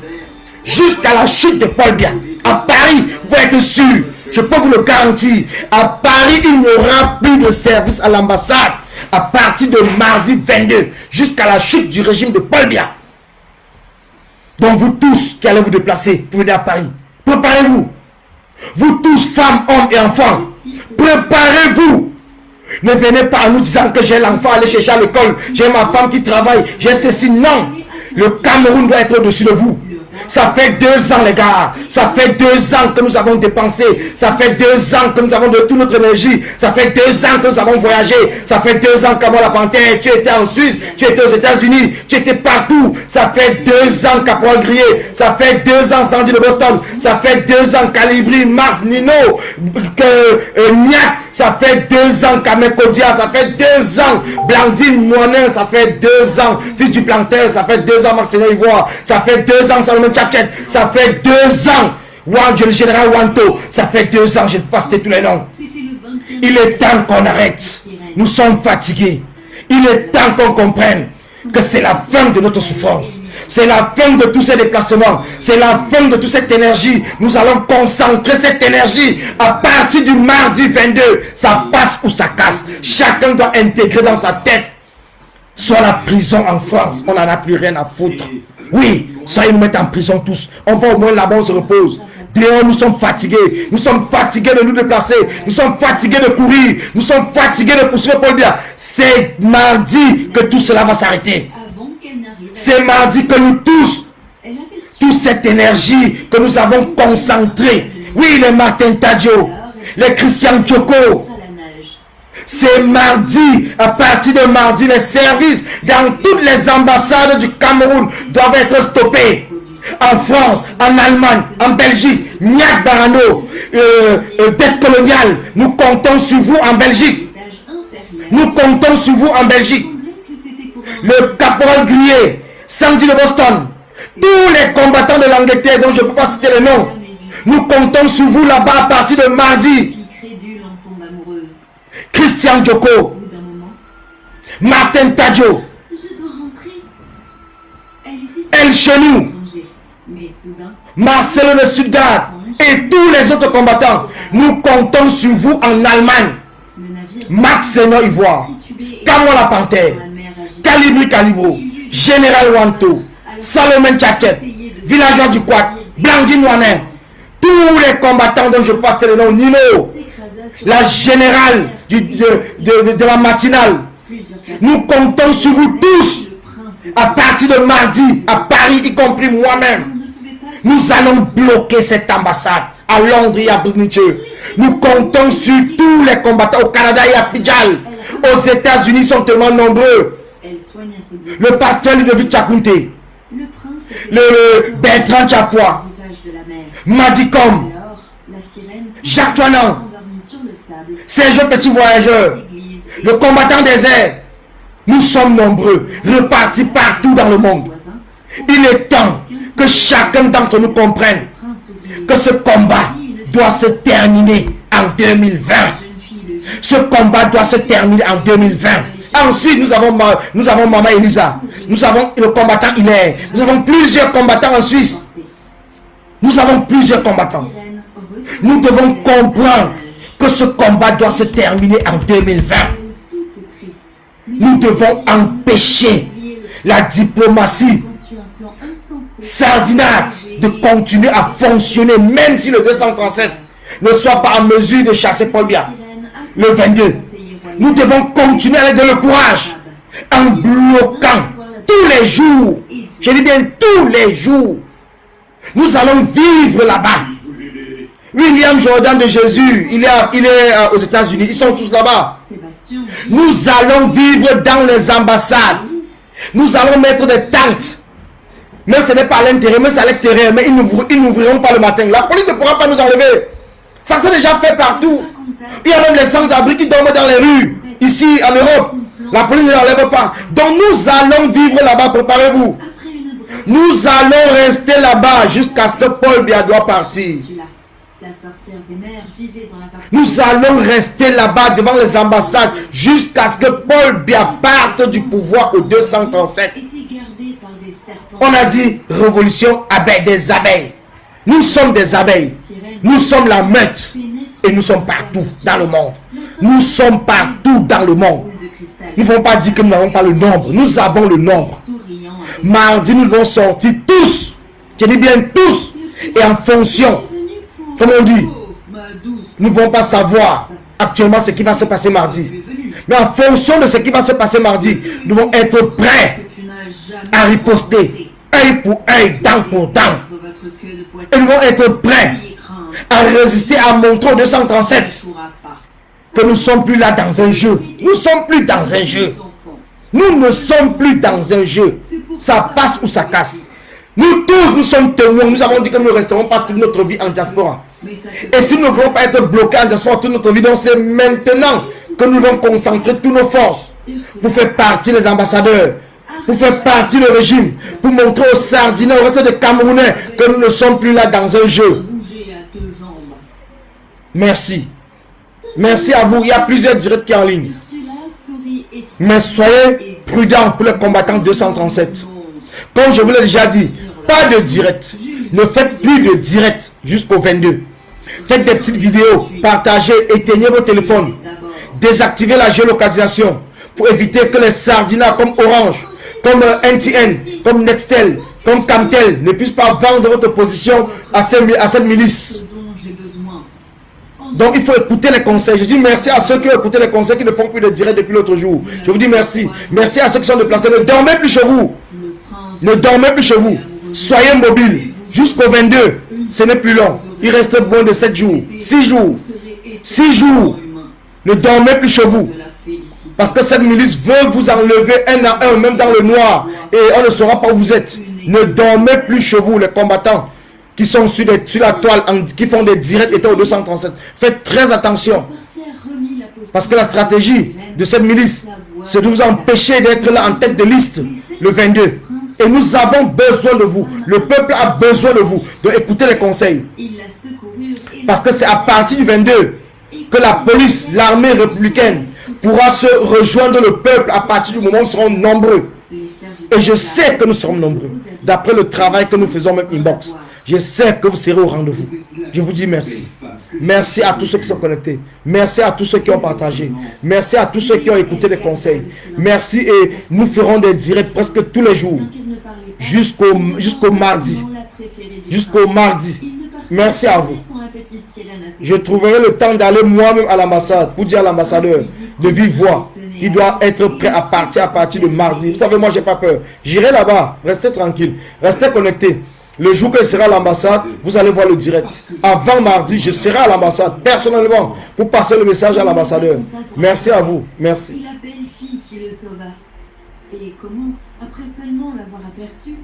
S2: Jusqu'à la chute de Paul Biya. À Paris, vous pouvez être sûr. Je peux vous le garantir. À Paris, il n'y aura plus de service à l'ambassade. À partir de mardi 22. Jusqu'à la chute du régime de Paul Biya. Donc vous tous qui allez vous déplacer pour venir à Paris. Préparez-vous. Vous tous, femmes, hommes et enfants, préparez-vous. Ne venez pas en nous disant que j'ai l'enfant à aller chercher à l'école, j'ai ma femme qui travaille, j'ai ceci. Non, le Cameroun doit être au-dessus de vous. Ça fait 2 ans les gars, ça fait 2 ans que nous avons dépensé, ça fait 2 ans que nous avons de toute notre énergie, ça fait 2 ans que nous avons voyagé, ça fait 2 ans qu'Amon la Panthère, tu étais en Suisse, tu étais aux États-Unis, tu étais partout, ça fait 2 ans Caporal Grillé, ça fait 2 ans Sandy de Boston, ça fait 2 ans Calibri, Mars, Nino, Niak, ça fait 2 ans Kamekodia, ça fait 2 ans Blandine Moinin, ça fait 2 ans Fils du Planteur, ça fait 2 ans Marcelin Ivoire, ça fait 2 ans Salomon Tchaket, ça fait 2 ans le général Wanto, ça fait 2 ans, je ne peux pas citer tous les noms. Il est temps qu'on arrête. Nous sommes fatigués. Il est temps qu'on comprenne que c'est la fin de notre souffrance. C'est la fin de tous ces déplacements. C'est la fin de toute cette énergie. Nous allons concentrer cette énergie à partir du mardi 22. Ça passe ou ça casse. Chacun doit intégrer dans sa tête. Soit la prison en France, on n'en a plus rien à foutre. Oui, soit ils nous mettent en prison tous. On va au moins là-bas, on se repose. Dehors, nous sommes fatigués. Nous sommes fatigués de nous déplacer. Nous sommes fatigués de courir. Nous sommes fatigués de poursuivre Paul Biya. C'est mardi que tout cela va s'arrêter. C'est mardi que nous tous, toute cette énergie que nous avons concentrée. Oui, les Martin Tadjo, les Christian Djoko. C'est mardi, à partir de mardi, les services dans toutes les ambassades du Cameroun doivent être stoppés. En France, en Allemagne, en Belgique, Niak Barano, dette coloniale, nous comptons sur vous en Belgique. Nous comptons sur vous en Belgique. Le Caporal Grillé, Sandy de Boston, tous les combattants de l'Angleterre dont je ne peux pas citer les noms, nous comptons sur vous là-bas à partir de mardi. Christian Djoko, Martin Tadjo, El Chenou, Marcelo de Sudgard et tous les autres combattants. Nous comptons sur vous en Allemagne. Max Seno Ivoire, Camon la Panthère, Calibri Calibro, Général Wanto, Salomon Tchaket, Villageois du Quad, Blandine Noanin, tous les combattants dont je passe le nom, Nino, la générale de la matinale. Nous comptons sur vous tous À partir de mardi, à Paris, y compris moi-même, nous allons bloquer cette ambassade à Londres et à British. Nous comptons sur tous les combattants au Canada et à Pidjal. Aux États-Unis, ils sont tellement nombreux. Le pasteur Ludovic Chakunte, le Bertrand Chapois, Madicom, Jacques Toinan, Serge Petit Voyageur, le combattant des airs. Nous sommes nombreux, repartis partout dans le monde. Il est temps que chacun d'entre nous comprenne que ce combat doit se terminer en 2020. Ce combat doit se terminer en 2020. Ensuite, nous avons Maman Elisa. Nous avons le combattant Hilaire. Nous avons plusieurs combattants en Suisse. Nous avons plusieurs combattants. Nous devons comprendre que ce combat doit se terminer en 2020. Nous devons empêcher la diplomatie sardinade de continuer à fonctionner, même si le 237 ne soit pas en mesure de chasser Paul Biya le 22. Nous devons continuer avec de le courage en bloquant tous les jours. Je dis bien tous les jours. Nous allons vivre là-bas. William Jordan de Jésus, il est aux États-Unis. Ils sont tous là-bas. Nous allons vivre dans les ambassades. Nous allons mettre des tentes. Même ce n'est pas à l'intérieur, même c'est à l'extérieur. Mais ils n'ouvriront pas le matin. La police ne pourra pas nous enlever. Ça s'est déjà fait partout. Il y a même les sans-abri qui dorment dans les rues. Ici en Europe, la police ne l'enlève pas. Donc nous allons vivre là-bas, préparez-vous. Nous allons rester là-bas jusqu'à ce que Paul Biya doit partir. Nous allons rester là-bas devant les ambassades jusqu'à ce que Paul Biya parte du pouvoir au 237. On a dit révolution abeille, des abeilles. Nous sommes des abeilles. Nous sommes la meute. Et nous sommes partout dans le monde. Nous sommes partout dans le monde. Nous ne pouvons pas dire que nous n'avons pas le nombre. Nous avons le nombre. Mardi, nous devons sortir tous. Je dis bien tous. Et en fonction, comme on dit, nous ne pouvons pas savoir actuellement ce qui va se passer mardi. Mais en fonction de ce qui va se passer mardi, nous devons être prêts à riposter. Œil pour œil, dent pour dent. Et nous devons être prêts à résister, à montrer au 237 que nous ne sommes plus là dans un jeu. Nous ne sommes plus dans un jeu. Nous ne sommes plus dans un jeu. Ça passe ou ça casse. Nous tous, nous sommes témoins. Nous avons dit que nous ne resterons pas toute notre vie en diaspora. Et si nous ne voulons pas être bloqués en diaspora toute notre vie, donc c'est maintenant que nous devons concentrer toutes nos forces pour faire partie les ambassadeurs, pour faire partie le régime, pour montrer aux Sardiniens, au reste des Camerounais que nous ne sommes plus là dans un jeu. Merci. Merci à vous. Il y a plusieurs directs qui sont en ligne. Mais soyez prudents pour les combattants 237. Comme je vous l'ai déjà dit, pas de direct. Ne faites plus de direct jusqu'au 22. Faites des petites vidéos, partagez, éteignez vos téléphones. Désactivez la géolocalisation pour éviter que les Sardinats comme Orange, comme NTN, comme Nextel, comme Camtel ne puissent pas vendre votre position à cette milice. Donc il faut écouter les conseils. Je dis merci à ceux qui ont écouté les conseils, qui ne font plus de direct depuis l'autre jour. Je vous dis merci. Merci à ceux qui sont déplacés. Ne dormez plus chez vous. Ne dormez plus chez vous. Soyez mobiles. Jusqu'au 22, ce n'est plus long. Il reste moins de 7 jours. 6 jours. 6 jours. Ne dormez plus chez vous. Parce que cette milice veut vous enlever un à un, même dans le noir. Et on ne saura pas où vous êtes. Ne dormez plus chez vous, les combattants qui sont sur la toile, qui font des directs étaient au 237. Faites très attention. Parce que la stratégie de cette milice, c'est de vous empêcher d'être là en tête de liste le 22. Et nous avons besoin de vous. Le peuple a besoin de vous. Donc écoutez les conseils. Parce que c'est à partir du 22 que la police, l'armée républicaine pourra se rejoindre le peuple à partir du moment où nous serons nombreux. Et je sais que nous serons nombreux. D'après le travail que nous faisons même inbox. Je sais que vous serez au rendez-vous. Je vous dis merci. Merci à tous ceux qui sont connectés. Merci à tous ceux qui ont partagé. Merci à tous ceux qui ont écouté les conseils. Merci et nous ferons des directs presque tous les jours. Jusqu'au mardi. Jusqu'au mardi. Merci à vous. Je trouverai le temps d'aller moi-même à l'ambassade pour dire à l'ambassadeur de vive voix qui doit être prêt à partir de mardi. Vous savez, moi, j'ai pas peur. J'irai là-bas. Restez tranquille. Restez connectés. Le jour que je serai à l'ambassade, vous allez voir le direct. Avant mardi, je serai à l'ambassade, personnellement, pour passer le message à l'ambassadeur. Merci à vous. Merci.
S6: C'est la belle fille qui le sauva. Et comment, après seulement l'avoir aperçu,